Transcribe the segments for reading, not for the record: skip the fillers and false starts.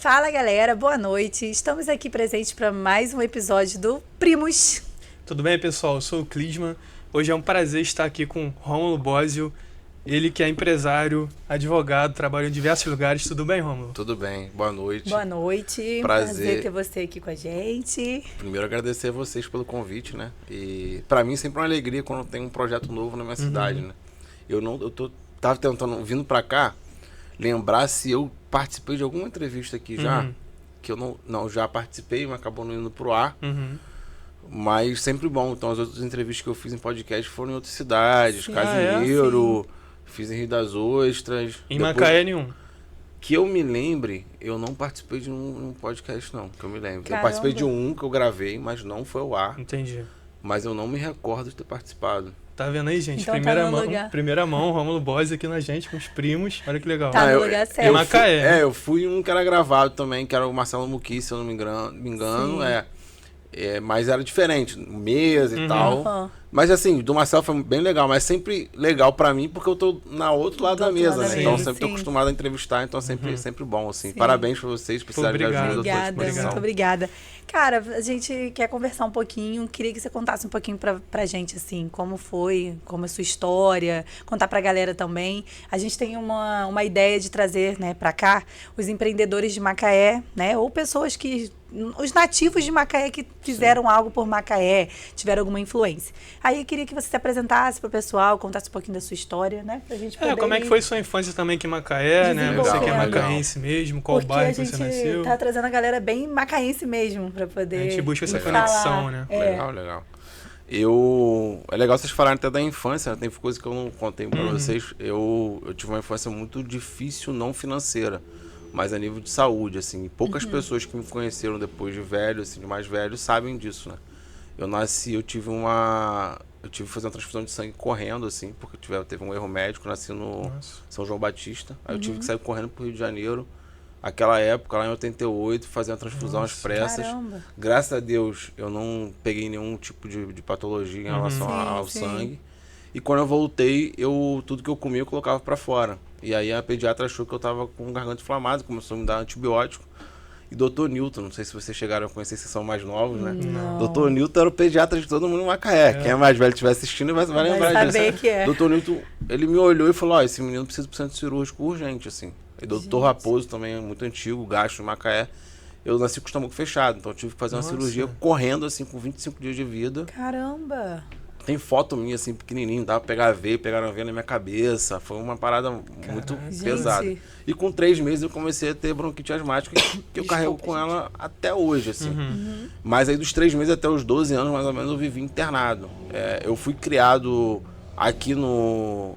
Fala galera, boa noite. Estamos aqui presentes para mais um episódio do Primos. Tudo bem, pessoal? Eu sou o Clisman. Hoje é um prazer estar aqui com Rômulo Bósio. Ele que é empresário, advogado, trabalha em diversos lugares. Tudo bem, Rômulo? Tudo bem, boa noite. Boa noite. Prazer ter você aqui com a gente. Primeiro agradecer a vocês pelo convite, né? E para mim sempre é uma alegria quando tem um projeto novo na minha cidade, né? Tava tentando, vindo para cá, lembrar se eu participei de alguma entrevista aqui já, que eu não já participei, mas acabou não indo pro ar. Mas sempre bom. Então as outras entrevistas que eu fiz em podcast foram em outras cidades, Casimiro, fiz em Rio das Ostras. Em Macaé nenhum? Que eu me lembre, eu não participei de um podcast não, que eu me lembro. Caramba. Eu participei de um que eu gravei, mas não foi ao ar. Entendi. Mas eu não me recordo de ter participado. Tá vendo aí, gente? Então primeira mão, Rômulo Bósio aqui na gente, com os primos. Olha que legal. Tá no lugar certo. Em Macaé. Eu fui um que era gravado também, que era o Marcelo Muqui, se eu não me engano. Mas era diferente, mesa e tal. Mas assim, do Marcelo foi bem legal, mas sempre legal pra mim, porque eu tô na outro lado da mesa, né? Então eu sempre tô acostumado a entrevistar, então é sempre bom, assim. Sim. Parabéns pra vocês, precisarem de ajuda. Obrigada, muito obrigada. Cara, a gente quer conversar um pouquinho, queria que você contasse um pouquinho pra gente, assim, como foi, como é a sua história, contar pra galera também. A gente tem uma ideia de trazer, né, pra cá, os empreendedores de Macaé, né, ou pessoas os nativos de Macaé que fizeram algo por Macaé, tiveram alguma influência. Aí eu queria que você se apresentasse pro pessoal, contasse um pouquinho da sua história, né? Pra gente poder como é que foi sua infância também aqui em Macaé, né? Você que é macaense mesmo, qual bairro que você nasceu? Porque a gente tá trazendo a galera bem macaense mesmo, pra poder... A gente busca essa conexão, né? Legal. É legal vocês falarem até da infância, né? Tem coisa que eu não contei pra vocês. Eu tive uma infância muito difícil, não financeira, mas a nível de saúde, assim. Poucas pessoas que me conheceram depois de velho, assim, de mais velho, sabem disso, né? Eu tive que fazer uma transfusão de sangue correndo, assim, porque teve um erro médico, nasci no São João Batista. Aí eu tive que sair correndo pro Rio de Janeiro. Aquela época, lá em 88, fazer uma transfusão às pressas. Caramba. Graças a Deus, eu não peguei nenhum tipo de patologia em relação ao sangue. E quando eu voltei, tudo que eu comia eu colocava pra fora. E aí a pediatra achou que eu tava com garganta inflamada, começou a me dar antibiótico. E Dr. Newton, não sei se vocês chegaram a conhecer, se são mais novos, né? Não. Dr. Newton era o pediatra de todo mundo em Macaé. Quem é mais velho estiver assistindo vai lembrar disso. Saber que é. Dr. Newton, ele me olhou e falou, esse menino precisa de centro cirúrgico urgente, assim. E Dr. Raposo também é muito antigo, gasto em Macaé. Eu nasci com o estômago fechado, então eu tive que fazer uma cirurgia correndo, assim, com 25 dias de vida. Caramba! Tem foto minha, assim, pequenininho, dava pra pegar veia, pegaram a veia na minha cabeça. Foi uma parada muito pesada. E com 3 meses eu comecei a ter bronquite asmática, que eu carrego com ela até hoje, assim. Mas aí dos 3 meses até os 12 anos, mais ou menos, eu vivi internado. Eu fui criado aqui no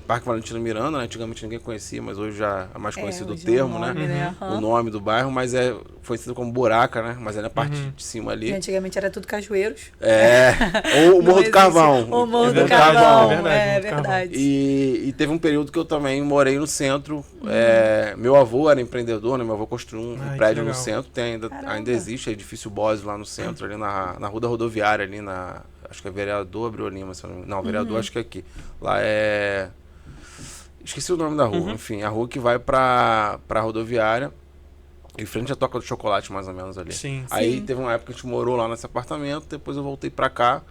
Parque Valentina Miranda, né? Antigamente ninguém conhecia, mas hoje já é mais conhecido o termo, né? O nome do bairro, mas foi conhecido como Buraca, né? Mas é na parte de cima ali. E antigamente era tudo cajueiros. Ou o Morro do Carvão. O Morro do Carvão, é verdade. E teve um período que eu também morei no centro. Meu avô era empreendedor, né? Meu avô construiu um prédio no centro, ainda existe, é edifício Bósio lá no centro, ali na Rua da Rodoviária, ali acho que é Vereador Abreu Lima, não, Vereador acho que é aqui. Lá esqueci o nome da rua, enfim, a rua que vai pra rodoviária, em frente à Toca do Chocolate, mais ou menos ali. Aí teve uma época que a gente morou lá nesse apartamento, depois eu voltei pra cá,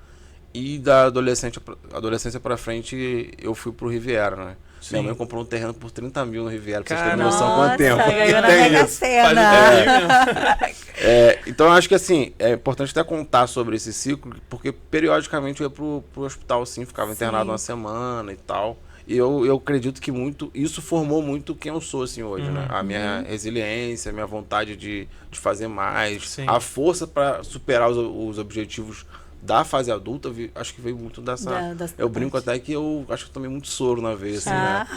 e da adolescência pra frente eu fui pro Riviera, né? Minha mãe comprou um terreno por 30 mil no Riviera, pra vocês terem noção quanto tempo. Ganhou na Mega Sena. Então eu acho que assim, é importante até contar sobre esse ciclo, porque periodicamente eu ia pro hospital, assim, ficava internado uma semana e tal. E eu acredito que isso formou muito quem eu sou, assim, hoje, né? A minha resiliência, a minha vontade de fazer mais, a força para superar os objetivos da fase adulta, acho que veio muito dessa... Eu brinco até que eu acho que eu tomei muito soro na veia, assim, né?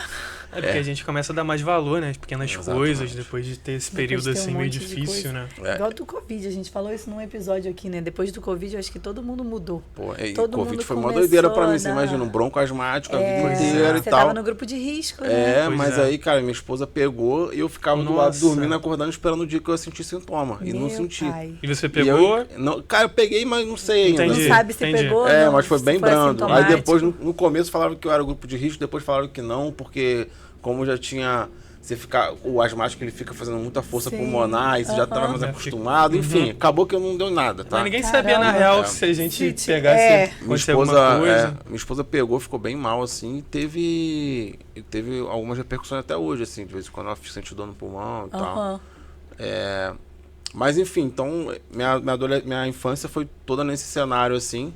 É porque a gente começa a dar mais valor, né? As pequenas coisas, depois de ter esse período assim meio difícil, né? Igual do Covid, a gente falou isso num episódio aqui, né? Depois do Covid, eu acho que todo mundo mudou. O Covid foi uma doideira pra mim, você imagina, um bronco asmático a vida inteira e tal. Você tava no grupo de risco, né? Mas aí, cara, minha esposa pegou e eu ficava do lado dormindo, acordando, esperando o dia que eu ia sentir sintoma. E não senti. E você pegou? Cara, eu peguei, mas não sei ainda. Não sabe se pegou, mas foi bem brando. Aí depois, no começo, falaram que eu era grupo de risco, depois falaram que não, porque como já tinha você fica, o asmático ele fica fazendo muita força Sim. pulmonar, e você já estava mais É, acostumado, enfim, acabou que eu não deu nada, tá? Mas ninguém Caramba. sabia, na real, É. se a gente Se- pegasse, é. acontecer alguma coisa. Minha esposa pegou, ficou bem mal, assim, e teve algumas repercussões até hoje, assim, de vez em quando ela sente dor no pulmão e tal. Aham. Mas enfim, então minha infância foi toda nesse cenário, assim.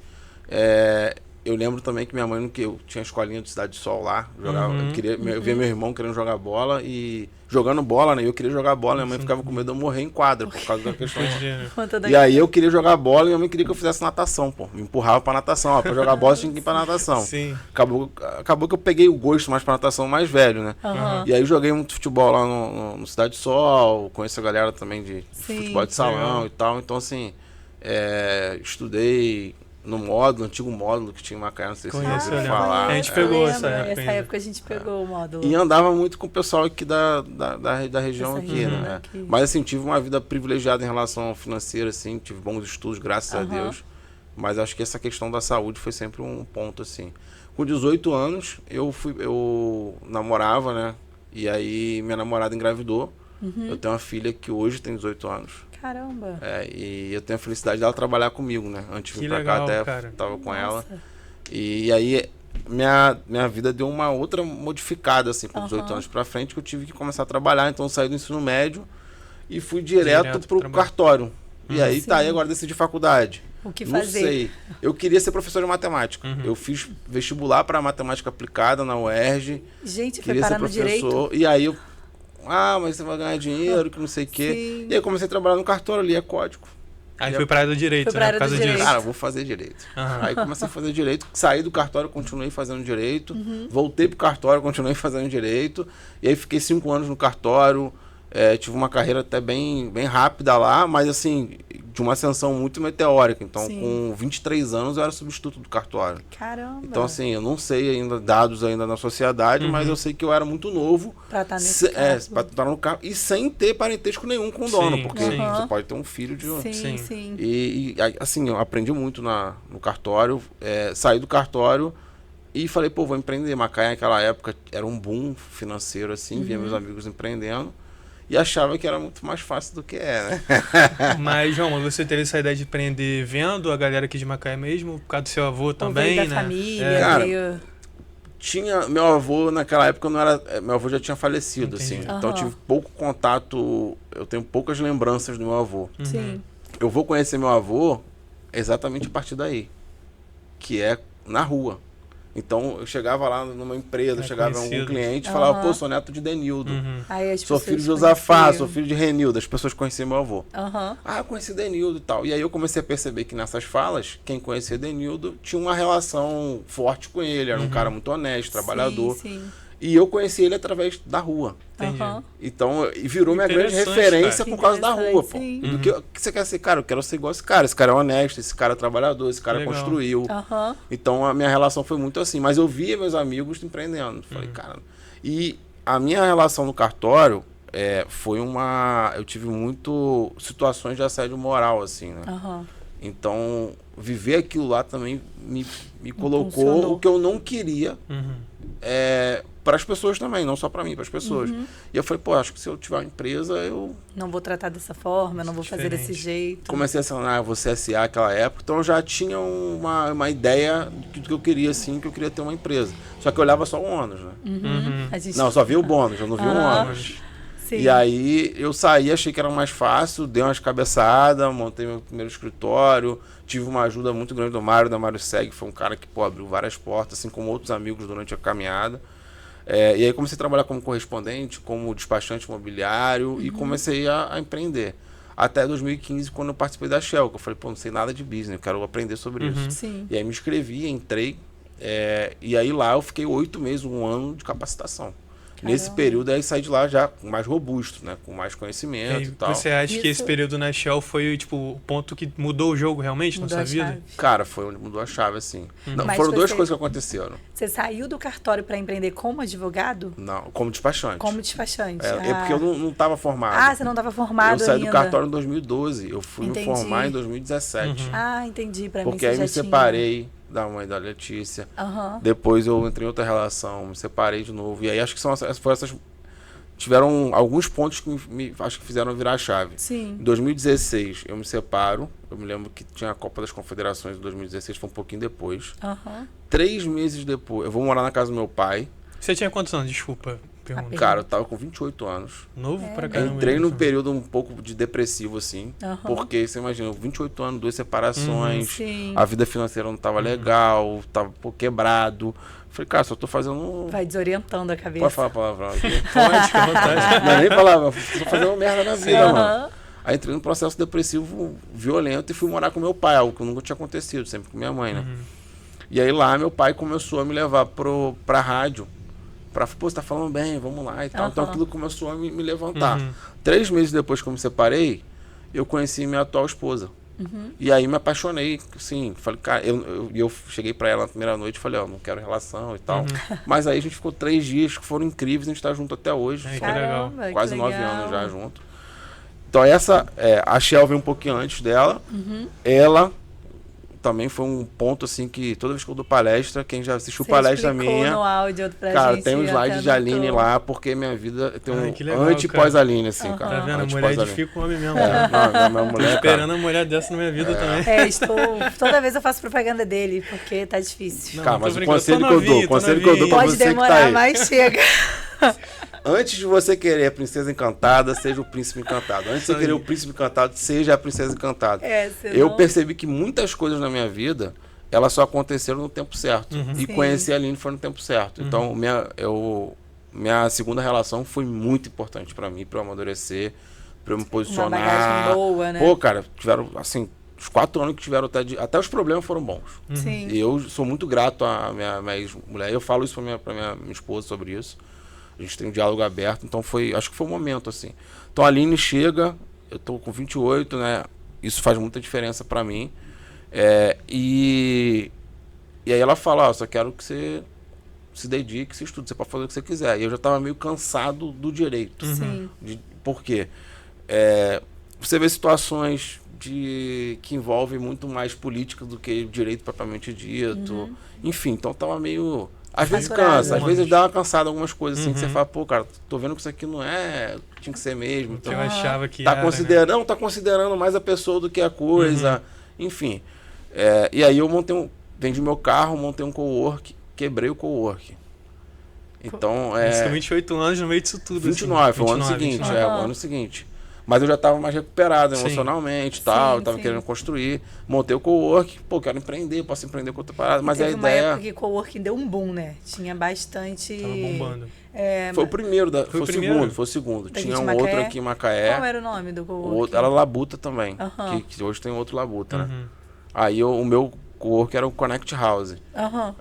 Eu lembro também que minha mãe, que eu tinha a escolinha de Cidade de Sol lá, jogava, eu via meu irmão querendo jogar bola e jogando bola, né? Eu queria jogar bola, minha mãe ficava com medo de eu morrer em quadra por causa da questão. Entendi. Conta E aí eu queria jogar bola e minha mãe queria que eu fizesse natação, pô. Me empurrava pra natação, ó, pra jogar bola tinha que ir pra natação. Sim. Acabou que eu peguei o gosto mais pra natação mais velho, né? Aham. E aí joguei muito futebol lá no Cidade de Sol, conheço a galera também de Sim. futebol de salão Legal. e tal. Então, assim, estudei no antigo módulo que tinha em Macaé, não sei se você Conheço, já eu ouviu lembro. falar. A gente Eu pegou lembro. essa época Essa ainda. época a gente pegou o módulo. E andava muito com o pessoal aqui da região Dessa aqui, região né? aqui. Mas assim, tive uma vida privilegiada em relação ao financeiro, assim, tive bons estudos, graças a Aham. Deus. Mas acho que essa questão da saúde foi sempre um ponto, assim. Com 18 anos, eu namorava, né? E aí minha namorada engravidou. Uhum. Eu tenho uma filha que hoje tem 18 anos. Caramba. E eu tenho a felicidade dela trabalhar comigo, né? Antes de Que vir pra legal, cá, até cara. tava com ela. Nossa. E aí minha vida deu uma outra modificada, assim, com 18 Aham. anos pra frente, que eu tive que começar a trabalhar. Então eu saí do ensino médio e fui direto Direto pro pro trabalho. cartório. E aí Sim. tá, aí agora decidi faculdade. O que Não fazer? sei. Eu queria ser professor de matemática. Eu fiz vestibular para matemática aplicada na UERJ. Gente, foi Queria ser parar no direito. professor. E aí eu. Mas você vai ganhar dinheiro, que não sei o quê. Sim. E aí eu comecei a trabalhar no cartório, ali é código. Aí foi pra área do direito, Foi pra né? área Por causa do disso. direito. Cara, eu vou fazer direito. Aham. Aí comecei a fazer direito, saí do cartório, continuei fazendo direito, Uhum. voltei pro cartório, continuei fazendo direito, e aí fiquei 5 anos no cartório, tive uma carreira até bem rápida lá, mas assim, de uma ascensão muito meteórica. Então, Sim. com 23 anos, eu era substituto do cartório. Caramba. Então, assim, eu não sei ainda dados ainda na sociedade, mas eu sei que eu era muito novo. Pra estar nesse caso. Pra estar no carro e sem ter parentesco nenhum com o dono, Sim, porque sim. você pode ter um filho de um. Sim, Sim. sim. E, assim, eu aprendi muito no cartório, saí do cartório e falei, pô, vou empreender. Macaé naquela época era um boom financeiro, assim, via meus amigos empreendendo e achava que era muito mais fácil do que né? Mas, João, você teve essa ideia de empreender vendo a galera aqui de Macaé mesmo, por causa do seu avô também, Veio da né? família, Cara, veio... Meu avô naquela época não era, meu avô já tinha falecido, Entendi. assim, então eu Aham. tive pouco contato, eu tenho poucas lembranças do meu avô. Sim. Eu vou conhecer meu avô exatamente a partir daí, que é na rua. Então eu chegava lá numa empresa, chegava em algum conhecido. cliente e falava, Aham. pô, sou neto de Denildo. Aí as Sou pessoas filho de Josafá, conheciam. sou filho de Renildo. As pessoas conheciam meu avô. Aham. Eu conheci Denildo e tal. E aí eu comecei a perceber que nessas falas, quem conhecia Denildo tinha uma relação forte com ele. Era um cara muito honesto, trabalhador. Sim, sim. E eu conheci ele através da rua. Entendi. Aham. Então, e virou minha grande Interessante, referência cara. por causa da Interessante, rua, pô. sim. Do que você quer ser, cara? Eu quero ser igual esse cara. Esse cara é honesto, esse cara é trabalhador, esse cara Legal. construiu. Aham. Então a minha relação foi muito assim, mas eu via meus amigos empreendendo. Falei, cara. E a minha relação no cartório foi eu tive muito situações de assédio moral, assim, né? Aham. Então, viver aquilo lá também me colocou Impulsionou. o que eu não queria Uhum. para as pessoas também, não só para mim, para as pessoas. Uhum. E eu falei, pô, acho que se eu tiver uma empresa, eu Não vou tratar dessa forma, não vou fazer desse Diferente. jeito. comecei a assinar você SA naquela época, então eu já tinha uma ideia do que eu queria, assim, que eu queria ter uma empresa. Só que eu olhava só o ônus, né? Uhum. A gente... Não, eu só via o bônus, eu não via o ônus. Sim. E aí eu saí, achei que era mais fácil, dei umas cabeçadas, montei meu primeiro escritório, tive uma ajuda muito grande do Mário, da Mário Seg, foi um cara que, pô, abriu várias portas, assim como outros amigos durante a caminhada. E aí comecei a trabalhar como correspondente, como despachante imobiliário e comecei a empreender. Até 2015, quando eu participei da Shell, que eu falei, pô, não sei nada de business, eu quero aprender sobre isso. Sim. E aí me inscrevi, entrei, e aí lá eu fiquei 8 meses, 1 ano de capacitação. Nesse período aí saí de lá já mais robusto, né? Com mais conhecimento e tal. Você acha que esse Isso- período na Shell foi tipo o ponto que mudou o jogo realmente Mudou na a sua vida? chave. Cara, foi onde mudou a chave, assim. Não, Mas foram duas você- coisas que aconteceram. Você saiu do cartório para empreender como advogado? Não, como despachante. Como despachante? É porque eu não estava formado. Ah, você não estava formado Eu saí ainda. do cartório em 2012. Eu fui Entendi. me formar em 2017. Ah, entendi. Para mim Porque você aí já me tinha... separei da mãe da Letícia. Aham. Depois eu entrei em outra relação, me separei de novo. E aí acho que foram essas tiveram alguns pontos que acho que fizeram virar a chave. Sim. Em 2016, eu me separo. Eu me lembro que tinha a Copa das Confederações em 2016, foi um pouquinho depois. 3 meses depois, eu vou morar na casa do meu pai. Você tinha quantos anos? Desculpa. Pergunta. Cara, eu tava com 28 anos. Novo pra Eu caramba. entrei num período um pouco de depressivo, assim. Porque, você imagina, 28 anos, 2 separações. Sim. A vida financeira não tava legal, tava quebrado. Falei, cara, só tô fazendo... Vai desorientando a cabeça. Pode falar palavrão aqui? Pode, fica à vontade. Não é nem palavra, tô fazendo merda na vida, mano. Aí entrei num processo depressivo violento e fui morar com meu pai, algo que nunca tinha acontecido, sempre com minha mãe, né? E aí lá meu pai começou a me levar pra rádio. Pô, você tá falando bem, vamos lá e tal. Então aquilo começou a me levantar. 3 meses depois que eu me separei, eu conheci minha atual esposa. E aí me apaixonei, assim, falei, cara, eu cheguei pra ela na primeira noite e falei, ó, não quero relação e tal. Mas aí a gente ficou 3 dias que foram incríveis, a gente tá junto até hoje. Ai, que São legal. quase 9 anos já junto. Então a Shell veio um pouquinho antes dela. Ela também foi um ponto assim que toda vez que eu dou palestra, quem já assistiu palestra minha, no áudio pra cara, gente, tem um slide de Aline anotou. lá, porque minha vida tem um que legal, anti e pós-Aline, assim, cara. Tá vendo? A Anti, mulher pós-Aline. edifica o homem mesmo. Não, minha mulher, Esperando cara, a mulher dessa na minha vida também. Toda vez eu faço propaganda dele, porque tá difícil. Não, cara, tô mas o brincando, conselho tô que eu novinho, dou, tô conselho que eu dou pra Pode você que tá demorar, aí. mas chega. Antes de você querer a princesa encantada, seja o príncipe encantado. Antes de você querer o príncipe encantado, seja a princesa encantada. Eu percebi que muitas coisas na minha vida, elas só aconteceram no tempo certo. E Sim. conhecer a Aline foi no tempo certo. Então, minha segunda relação foi muito importante pra mim, pra eu amadurecer, pra eu me Uma posicionar. bagagem boa, né? Pô, cara, tiveram, assim, os 4 anos que tiveram até os problemas foram bons. Sim. E eu sou muito grato à minha ex-mulher. Eu falo isso pra minha esposa sobre isso. A gente tem um diálogo aberto, então acho que foi um momento, assim. Então a Aline chega, eu tô com 28, né? Isso faz muita diferença pra mim. E aí ela fala, ó, só quero que você se dedique, se estude, você pode fazer o que você quiser. E eu já tava meio cansado do direito. Sim. Por quê? Você vê situações que envolvem muito mais política do que direito propriamente dito. Enfim, então tava meio... Às vezes Saturado. cansa, às vezes dá uma cansada algumas coisas assim, que você fala, pô, cara, tô vendo que isso aqui não é o que tinha que ser mesmo. Que Então, eu achava que tá era, considerando, tá considerando mais a pessoa do que a coisa. Enfim. E aí eu vendi meu carro, montei um cowork, quebrei o cowork. Então, Você tem 28 anos no meio disso tudo. 29, assim. foi o ano 29, seguinte, 29. o ano seguinte. Mas eu já tava mais recuperado Sim. emocionalmente e tal, Sim, tava sim. querendo construir, montei o cowork, pô, quero empreender, posso empreender com outra parada, mas Teve a uma ideia época que coworking deu um boom, né? Tinha bastante... Tava bombando. foi o primeiro, Foi o o primeiro? segundo, foi o segundo. Daqui Tinha de um Macaé? outro aqui em Macaé, Qual era o nome do o coworking? outro era Labuta também, Aham. que hoje tem outro Labuta, né? Aí o meu cowork era o Connect House. Aham.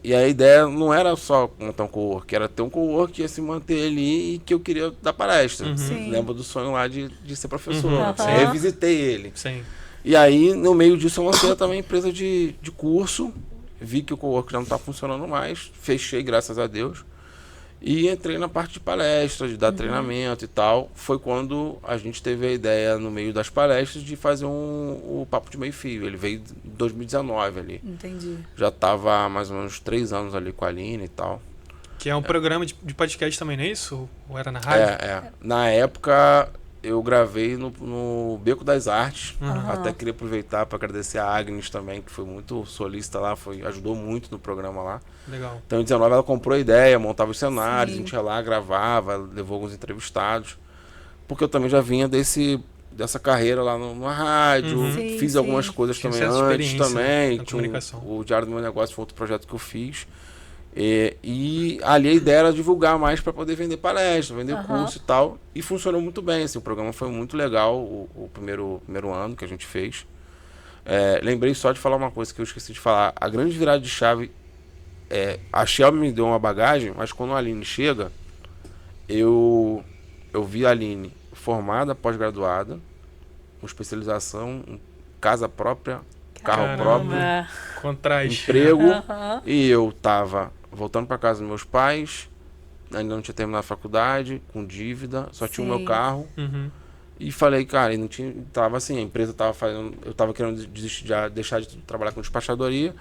E a ideia não era só montar um cowork, era ter um cowork que ia se manter ali e que eu queria dar palestra. Sim. Lembro do sonho lá de ser professor. Aham. Eu revisitei ele. Sim. E aí, no meio disso, eu lancei também empresa de curso. Vi que o cowork já não está funcionando mais. Fechei, graças a Deus. E entrei na parte de palestra, de dar treinamento e tal. Foi quando a gente teve a ideia, no meio das palestras, de fazer o Papo de Meio Fio. Ele veio em 2019 ali. Entendi. Já estava há mais ou menos 3 anos ali com a Aline e tal. Que é um programa de podcast também, não é isso? Ou era na rádio? Na época, eu gravei no Beco das Artes. Aham. Até queria aproveitar para agradecer a Agnes também, que foi muito solícita lá, ajudou muito no programa lá. Legal. Então, em 19 ela comprou a ideia, montava os cenários, Sim. a gente ia lá, gravava, levou alguns entrevistados. Porque eu também já vinha dessa carreira lá na rádio, Sim, fiz sim. algumas coisas Tinha também certa antes experiência também. na Tinha comunicação. o Diário do Meu Negócio foi outro projeto que eu fiz. E ali a ideia era divulgar mais para poder vender palestra, vender curso e tal. E funcionou muito bem, assim, o programa foi muito legal, o primeiro ano que a gente fez. Lembrei só de falar uma coisa que eu esqueci de falar. A grande virada de chave, a Shell me deu uma bagagem, mas quando a Aline chega, eu vi a Aline formada, pós-graduada, com especialização, casa própria, carro Caramba. próprio, Contraste. emprego, Aham. e eu tava voltando para casa dos meus pais, ainda não tinha terminado a faculdade, com dívida, só tinha o meu Sim. carro. Uhum. E falei, cara, e não tinha, tava assim, a empresa tava fazendo, eu tava querendo desistir, deixar de trabalhar com despachadoria.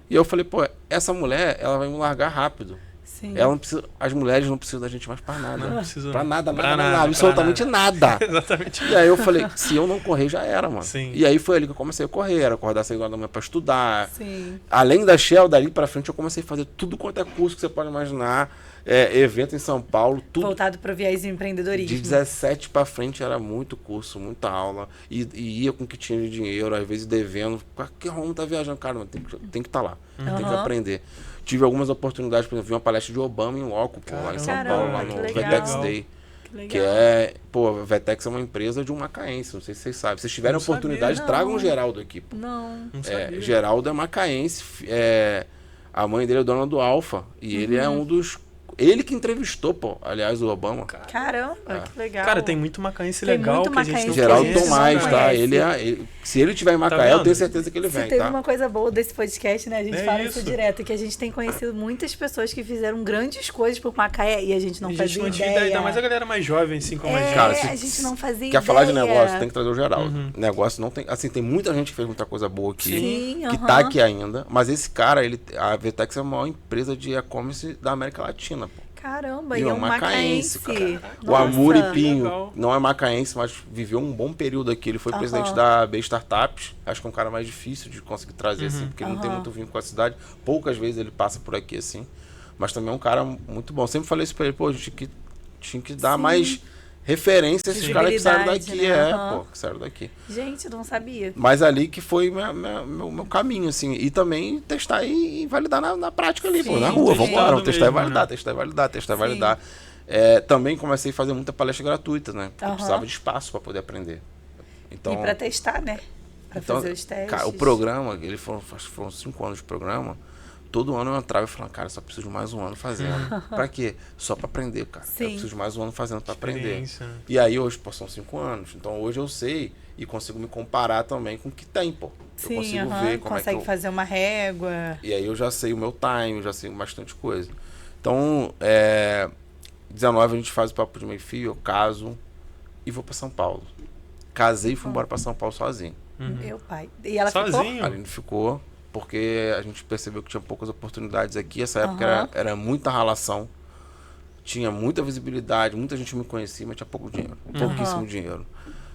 E eu falei, pô, essa mulher, ela vai me largar rápido. Sim. Ela não precisa, as mulheres não precisam da gente mais pra nada. Não precisa. Pra nada, Pra absolutamente nada. Exatamente. E aí eu falei, se eu não correr, já era, mano. Sim. E aí foi ali que eu comecei a correr, era acordar às 6 horas da manhã pra estudar. Sim. Além da Shell, dali pra frente eu comecei a fazer tudo quanto é curso que você pode imaginar. Evento em São Paulo, tudo. Voltado pro viés do empreendedorismo. De 17 pra frente era muito curso, muita aula. E ia com o que tinha de dinheiro, às vezes devendo. Pra que Romulo tá viajando? Cara, mano, tem que estar lá. Tem que aprender. Tive algumas oportunidades, por exemplo, vi uma palestra de Obama em Loco, pô, lá em São Paulo, lá no Vetex Day. Que é, pô, a Vetex é uma empresa de um macaense, não sei se vocês sabem. Se vocês tiverem Não oportunidade, sabia. tragam o Geraldo aqui, pô. Não. Não sabia. Geraldo é macaense, a mãe dele é dona do Alfa, e ele é um dos... Ele que entrevistou, pô, aliás, o Obama. Caramba, que legal. Cara, tem muito macaense Tem legal muito que a gente não macaense Geraldo que a gente Tomás, não tá? conhece. Se ele tiver em Macaé, vendo? eu tenho certeza que ele Se vem, teve tá? uma coisa boa desse podcast, né? A gente É fala isso isso. direto, que a gente tem conhecido muitas pessoas que fizeram grandes coisas por Macaé e a gente não A gente fazia não tinha ideia. ainda mais a galera mais jovem, assim como a gente. Cara, a gente não fazia ideia. Quer falar de negócio, tem que trazer o Geraldo. Negócio não tem... Assim, tem muita gente que fez muita coisa boa aqui. Sim, que aham. tá aqui ainda. Mas esse cara, a Vetex é a maior empresa de e-commerce da América Latina, pô. Caramba, E e é um macaense. cara. O Nossa. Amuri Pinho legal. não é macaense, mas viveu um bom período aqui. Ele foi presidente da B Startups. Acho que é um cara mais difícil de conseguir trazer, assim, porque ele não tem muito vínculo com a cidade. Poucas vezes ele passa por aqui, assim. Mas também é um cara muito bom. Sempre falei isso pra ele, pô, a gente tinha que dar mais referência a esses caras que saíram daqui. Visibilidade, né? Pô, que saíram daqui. Gente, eu não sabia. Mas ali que foi meu caminho, assim. E também testar e validar na prática ali, pô, na rua. Vamos embora, vamos testar e mesmo, validar, né? testar e validar, testar e Sim. validar. Também comecei a fazer muita palestra gratuita, né? Porque eu precisava de espaço para poder aprender. Então, E pra testar, né? Pra fazer os testes. cara, o programa, acho que foram 5 anos de programa. Todo ano eu entrava e falava, cara, só preciso de mais um ano fazendo. Pra quê? Só pra aprender, cara. Sim. Eu preciso de mais um ano fazendo pra aprender. Experiência. E aí hoje, pô, são 5 anos. Então hoje eu sei e consigo me comparar também com o que tem, pô. Sim, eu consigo ver como consegue é que fazer uma régua. E aí eu já sei o meu time, já sei bastante coisa. Então, 19 a gente faz o papo de meio fio, eu caso e vou pra São Paulo. Casei e fui embora pra São Paulo sozinho. Meu pai. E ela Sozinho? A Aline ficou, porque a gente percebeu que tinha poucas oportunidades aqui. Essa época era muita ralação. Tinha muita visibilidade, muita gente me conhecia, mas tinha pouco dinheiro. Pouquíssimo dinheiro.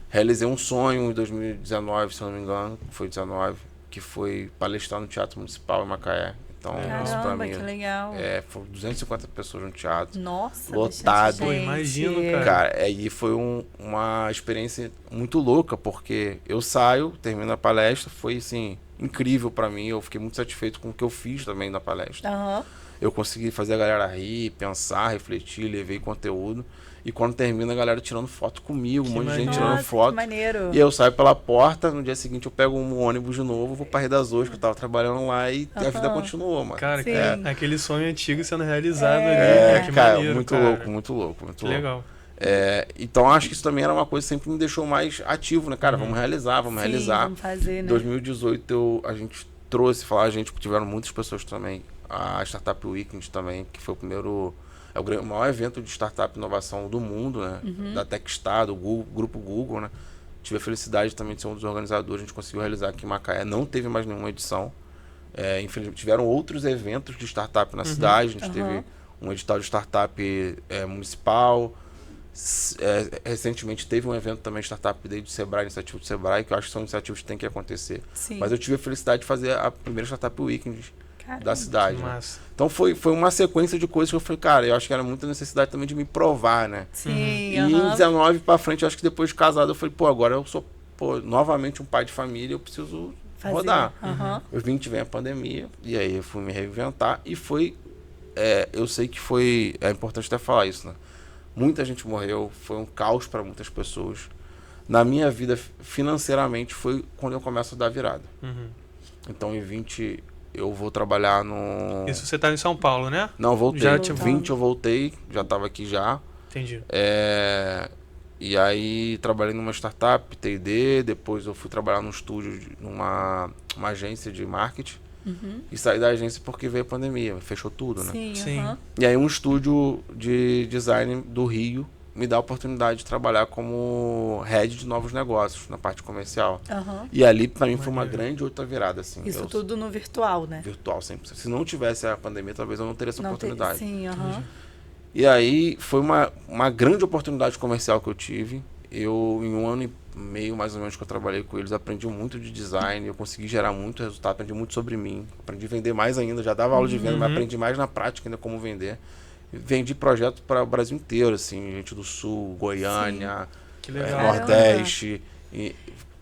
Realizei um sonho em 2019, se eu não me engano, foi 19, que foi palestrar no Teatro Municipal em Macaé. Então, isso pra Caramba, mim. que legal. Foram 250 pessoas no teatro. Nossa, Lotado. bastante gente. Pô, imagino, cara. Cara, aí foi uma experiência muito louca, porque eu saio, termino a palestra, foi assim, incrível pra mim. Eu fiquei muito satisfeito com o que eu fiz também na palestra. Aham. Eu consegui fazer a galera rir, pensar, refletir, levei conteúdo. E quando termina, a galera tirando foto comigo, um monte de gente tirando Nossa, foto. que maneiro. E eu saio pela porta, no dia seguinte eu pego um ônibus de novo, vou pra Rio das Ostras, que eu tava trabalhando lá, e a vida continuou, mano. Cara, Sim. aquele sonho antigo sendo realizado ali, né? Que cara, maneiro, muito cara. louco, muito louco, muito Que louco. legal. Então acho que isso também era uma coisa que sempre me deixou mais ativo, né, cara? Vamos realizar, vamos Sim, realizar. vamos fazer, Em né? 2018 a gente trouxe, porque tiveram muitas pessoas também, a Startup Weekend também, que foi o maior evento de startup e inovação do mundo, né? Da Techstar, do Grupo Google, né? Tive a felicidade também de ser um dos organizadores, a gente conseguiu realizar aqui em Macaé, não teve mais nenhuma edição. Infelizmente, tiveram outros eventos de startup na cidade, a gente teve um edital de startup municipal. Recentemente teve um evento também de Startup Day do Sebrae, iniciativa do Sebrae, que eu acho que são iniciativas que tem que acontecer. Sim. Mas eu tive a felicidade de fazer a primeira Startup Weekend Caramba. da cidade. Que Né? massa. Então foi uma sequência de coisas que eu falei, cara, eu acho que era muita necessidade também de me provar, né? Sim, E em 19 pra frente, eu acho que depois de casado, eu falei, agora eu sou novamente um pai de família, eu preciso rodar. Eu vem a pandemia, e aí eu fui me reinventar, e eu sei que é importante até falar isso, né? Muita gente morreu, foi um caos para muitas pessoas. Na minha vida, financeiramente, foi quando eu começo a dar virada. Então, em 20, eu vou trabalhar no... Isso você tá em São Paulo, né? Não, eu voltei. Já Em tinha- 20 eu voltei, já estava aqui já. Entendi. E aí, trabalhei numa startup, T&D, depois eu fui trabalhar num estúdio, numa agência de marketing. E saí da agência porque veio a pandemia, fechou tudo, né? Sim, Sim. aham. E aí um estúdio de design do Rio me dá a oportunidade de trabalhar como head de novos negócios na parte comercial. Aham. E ali, pra mim, foi uma grande outra virada, assim. Isso Eu- tudo no virtual, né? virtual 100%. Se não tivesse a pandemia, talvez eu não teria essa Não oportunidade. Sim, aham. E aí, foi uma grande oportunidade comercial que eu tive. Eu, em 1 ano e meio, mais ou menos, que eu trabalhei com eles, aprendi muito de design, eu consegui gerar muito resultado, aprendi muito sobre mim, aprendi a vender mais ainda, já dava aula de venda, mas aprendi mais na prática ainda como vender. Vendi projeto para o Brasil inteiro, assim, gente do Sul, Goiânia, Que legal. Nordeste. E,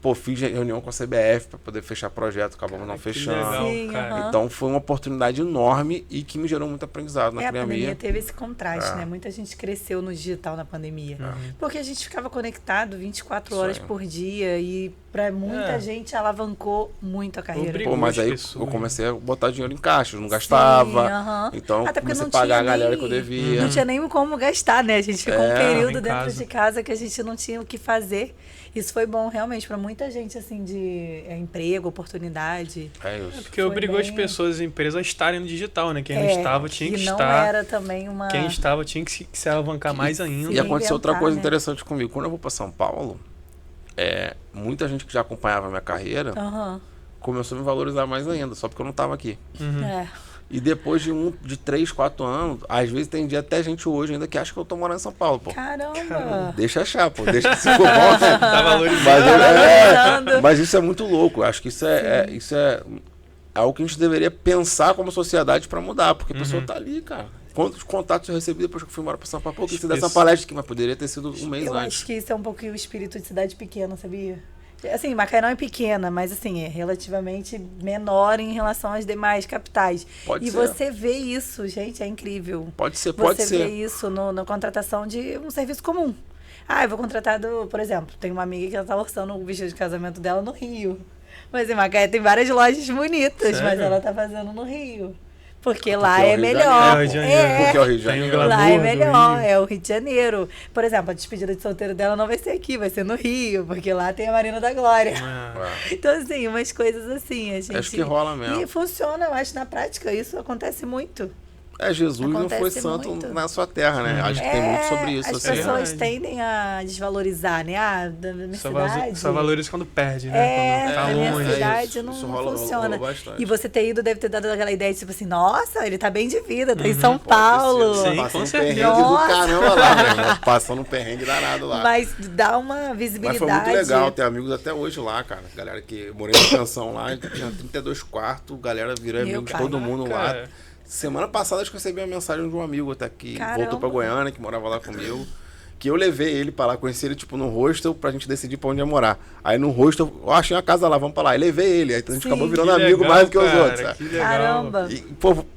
pô, fiz reunião com a CBF para poder fechar projeto, acabamos não Que fechando. legal, Sim, cara. aham. Então foi uma oportunidade enorme e que me gerou muito aprendizado na A pandemia Criamia. teve esse contraste, É. né? Muita gente cresceu no digital na pandemia. Uhum. Porque a gente ficava conectado 24 Isso horas aí. por dia e para muita É. gente alavancou muito a carreira. Obrigou. Pô, mas as aí pessoas. eu comecei a botar dinheiro em caixa, eu não Sim, gastava. aham. Então Até porque comecei não a pagar tinha a galera nem- que eu devia. Não tinha nem como gastar, né? A gente ficou um É, período em dentro casa. de casa que a gente não tinha o que fazer. Isso foi bom realmente para muita gente, assim, de emprego, oportunidade. É isso. Porque Foi obrigou as bem- pessoas, as empresas a estarem no digital, né? Quem não É, estava tinha que e não estar. era também uma... Quem estava tinha que se alavancar mais ainda. E aconteceu outra inventar, coisa né? interessante comigo. Quando eu vou para São Paulo, muita gente que já acompanhava a minha carreira Aham. começou a me valorizar mais ainda, só porque eu não estava aqui. Uhum. É. E depois de 3, 4 anos, às vezes tem dia até gente hoje ainda que acha que eu tô morando em São Paulo, pô. Caramba! Deixa achar, pô. Deixa se for bom, né? Tá valorizando. Mas, valorizando. mas isso é muito louco. Eu acho que isso é algo que a gente deveria pensar como sociedade para mudar, porque a pessoa tá ali, cara. Quantos contatos eu recebi depois que eu fui embora para São Paulo? Pô, que se dessa Isso. palestra aqui, mas poderia ter sido um mês Eu antes. acho que isso é um pouco o espírito de cidade pequena, sabia? Assim, Macaé não é pequena, mas assim, é relativamente menor em relação às demais capitais. Pode e ser. você vê isso, gente, é incrível. Pode ser, pode Você vê ser. isso na contratação de um serviço comum. Ah, eu vou contratar por exemplo, tem uma amiga que ela tá orçando o vestido de casamento dela no Rio. Mas em Macaé tem várias lojas bonitas, mas Sério? ela tá fazendo no Rio. Porque Porque lá é o é Rio de melhor. Janeiro. É o Rio de Janeiro. Porque é o Rio de Tem o Janeiro. glamour Lá é do melhor, Rio. é o Rio de Janeiro. Por exemplo, a despedida de solteiro dela não vai ser aqui, vai ser no Rio, porque lá tem a Marina da Glória. Ah, Então, assim, umas coisas assim, a gente... Acho que rola mesmo. E funciona, eu acho, na prática, isso acontece muito. Jesus não foi Acontece santo muito. na sua terra, né? Acho que tem muito sobre isso. As assim. pessoas Verdade. tendem a desvalorizar, né? Ah, da minha cidade... só valoriza quando perde, né? Quando tá na minha longe. cidade isso. não, Isso não rola funciona. bastante. E você ter ido deve ter dado aquela ideia de tipo assim, nossa, ele tá bem de vida, tá em Uhum. São Pode ter Paulo. sido. Sim, Passando com um certeza. perrengue do Nossa. caramba lá, né? Passando um perrengue danado lá. Mas dá uma Mas visibilidade. foi muito legal, ter amigos até hoje lá, cara. Galera que eu morei na pensão lá, tinha 32 quartos, galera virou Meu amigo de pai. todo mundo lá. Cara, Semana passada acho que eu recebi uma mensagem de um amigo até que Caramba. voltou pra Goiânia, que morava lá comigo. Que eu levei ele pra lá, conheci ele tipo no hostel pra gente decidir pra onde ia morar. Aí no hostel, eu achei uma casa lá, vamos pra lá. E levei ele, aí a gente Sim. acabou virando que amigo legal, mais do que os cara, outros. sabe? Que legal. Caramba.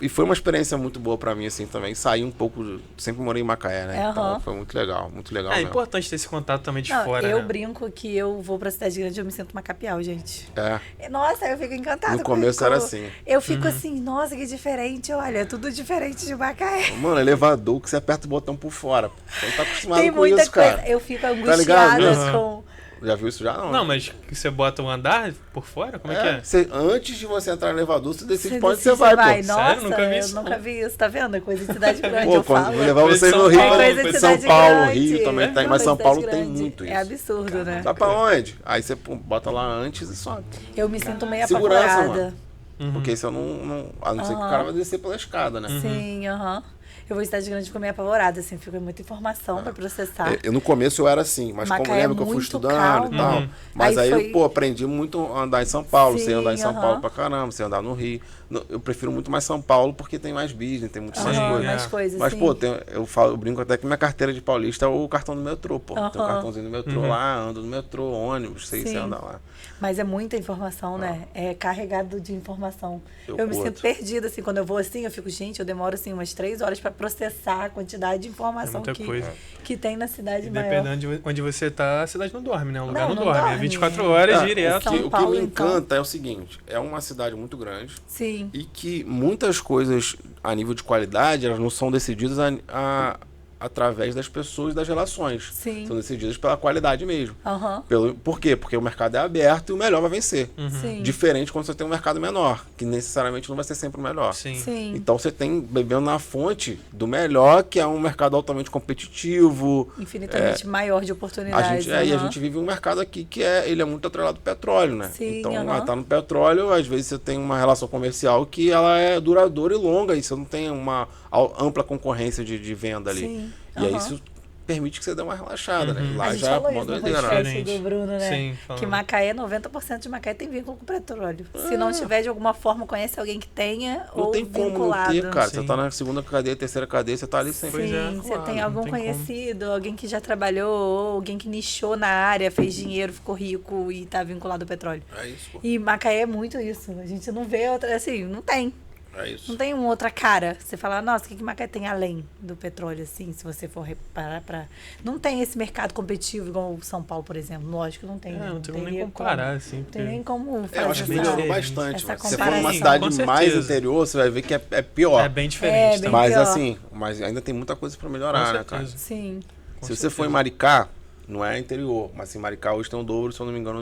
E foi uma experiência muito boa pra mim, assim, também. Saí um pouco, sempre morei em Macaé, né? Aham. Então foi muito legal É mesmo. importante ter esse contato também de Não, fora, eu né? brinco que eu vou pra cidade grande e eu me sinto uma capial, gente. É, Nossa, eu fico encantada. no começo com- era assim. Eu fico assim, nossa, que diferente. Olha, tudo diferente de Macaé. Mano, elevador que você aperta o botão por fora. Você não tá acostumado Tem com muita isso, coisa. cara. Eu fico ligado? angustiada Aham. com... Já viu isso já? Não. Não, mas que você bota o andar por fora? Como é que é? Antes de você entrar no elevador, você decide Você pra onde decide, você vai, pô. Nossa, Sério? Nunca vi eu isso, nunca não. vi isso, tá vendo? É coisa de cidade grande, Pô, eu quando falo. vou levar Coisa de vocês São no Rio. Paulo, É coisa de São cidade Paulo, grande. Rio também tem, Não, mas São cidade Paulo tem grande. muito isso. É absurdo, né? Vai pra onde? Aí você pô, bota lá antes e sobe. Eu me sinto meio Segurança, apavorada. Uhum. Porque isso eu não. A não ser que o Aham. cara vai descer pela escada, né? Sim, aham. Eu vou em cidade grande e fico meio apavorada, assim, fica muita informação pra processar. No começo eu era assim, mas como Macaé é lembra que eu fui muito estudando calmo. e tal. Uhum. Mas Aí aí, foi- pô, aprendi muito a andar em São Paulo, sei Sim, andar em São aham. Paulo pra caramba, sei andar no Rio. Eu prefiro muito mais São Paulo porque tem mais business, tem muito mais Sim, coisa. mais é. coisas, Mas, sim. pô, eu brinco até que minha carteira de paulista é o cartão do metrô, pô. Tem um Aham. cartãozinho do metrô Uhum. lá, ando no metrô, ônibus, sei Sim. andar lá. Mas é muita informação, né? É carregado de informação. Eu Eu me curto. sinto perdida, assim, quando eu vou assim, eu fico, gente, eu demoro, assim, umas 3 horas pra processar a quantidade de informação muita coisa. que tem na cidade E maior. dependendo de onde você tá, a cidade não dorme, né? O lugar Não, não, não dorme. É dorme. 24 horas É, direto. São O que Paulo, me então. encanta é o seguinte, é uma cidade muito grande Sim. e que muitas coisas a nível de qualidade, elas não são decididas através das pessoas e das relações. Sim. São decididas pela qualidade mesmo. Aham. Por quê? Porque o mercado é aberto e o melhor vai vencer. Sim. Diferente quando você tem um mercado menor, que necessariamente não vai ser sempre o melhor. Sim. Sim. Então você tem bebendo na fonte do melhor, que é um mercado altamente competitivo. Infinitamente maior de A oportunidades. gente, e a aham. gente vive um mercado aqui que ele é muito atrelado ao petróleo, né? Sim, então, aham. tá no petróleo, às vezes você tem uma relação comercial que ela é duradoura e longa, e você não tem uma ampla concorrência de venda ali. Sim. E aí aham. isso permite que você dê uma relaxada, né? E lá A gente já falou é uma isso no doideira, né? podcast Diferente. do Bruno, né? Sim, Que falando. Macaé, 90% de Macaé tem vínculo com petróleo. Se não tiver, de alguma forma, conhece alguém que tenha Não ou tem como não vinculado. ter, cara. Sim. Você tá na segunda cadeia, terceira cadeia, você tá ali sempre. Pois é. Sim, você Claro, tem não algum tem como. conhecido, alguém que já trabalhou, ou alguém que nichou na área, fez dinheiro, ficou rico e tá vinculado ao petróleo. É isso, pô. E Macaé é muito isso. A gente não vê outra, assim, não tem. É isso. Não tem uma outra cara. Você fala, nossa, o que Macaé tem além do petróleo, assim, se você for reparar pra... Não tem esse mercado competitivo igual o São Paulo, por exemplo. Lógico que não tem. É, né? não tem como nem teria comparar, assim. Não tem porque- nem como Eu fazer acho que bem melhorou diferente. bastante. Essa Mas se você for numa comparação. cidade Com mais certeza. interior, você vai ver que é pior. É bem diferente bem também. Mas pior. assim, mas ainda tem muita coisa pra melhorar, Com né, cara? certeza. Sim. Com Se você for em certeza. Maricá, não é interior, mas em Maricá hoje tem o dobro, se eu não me engano,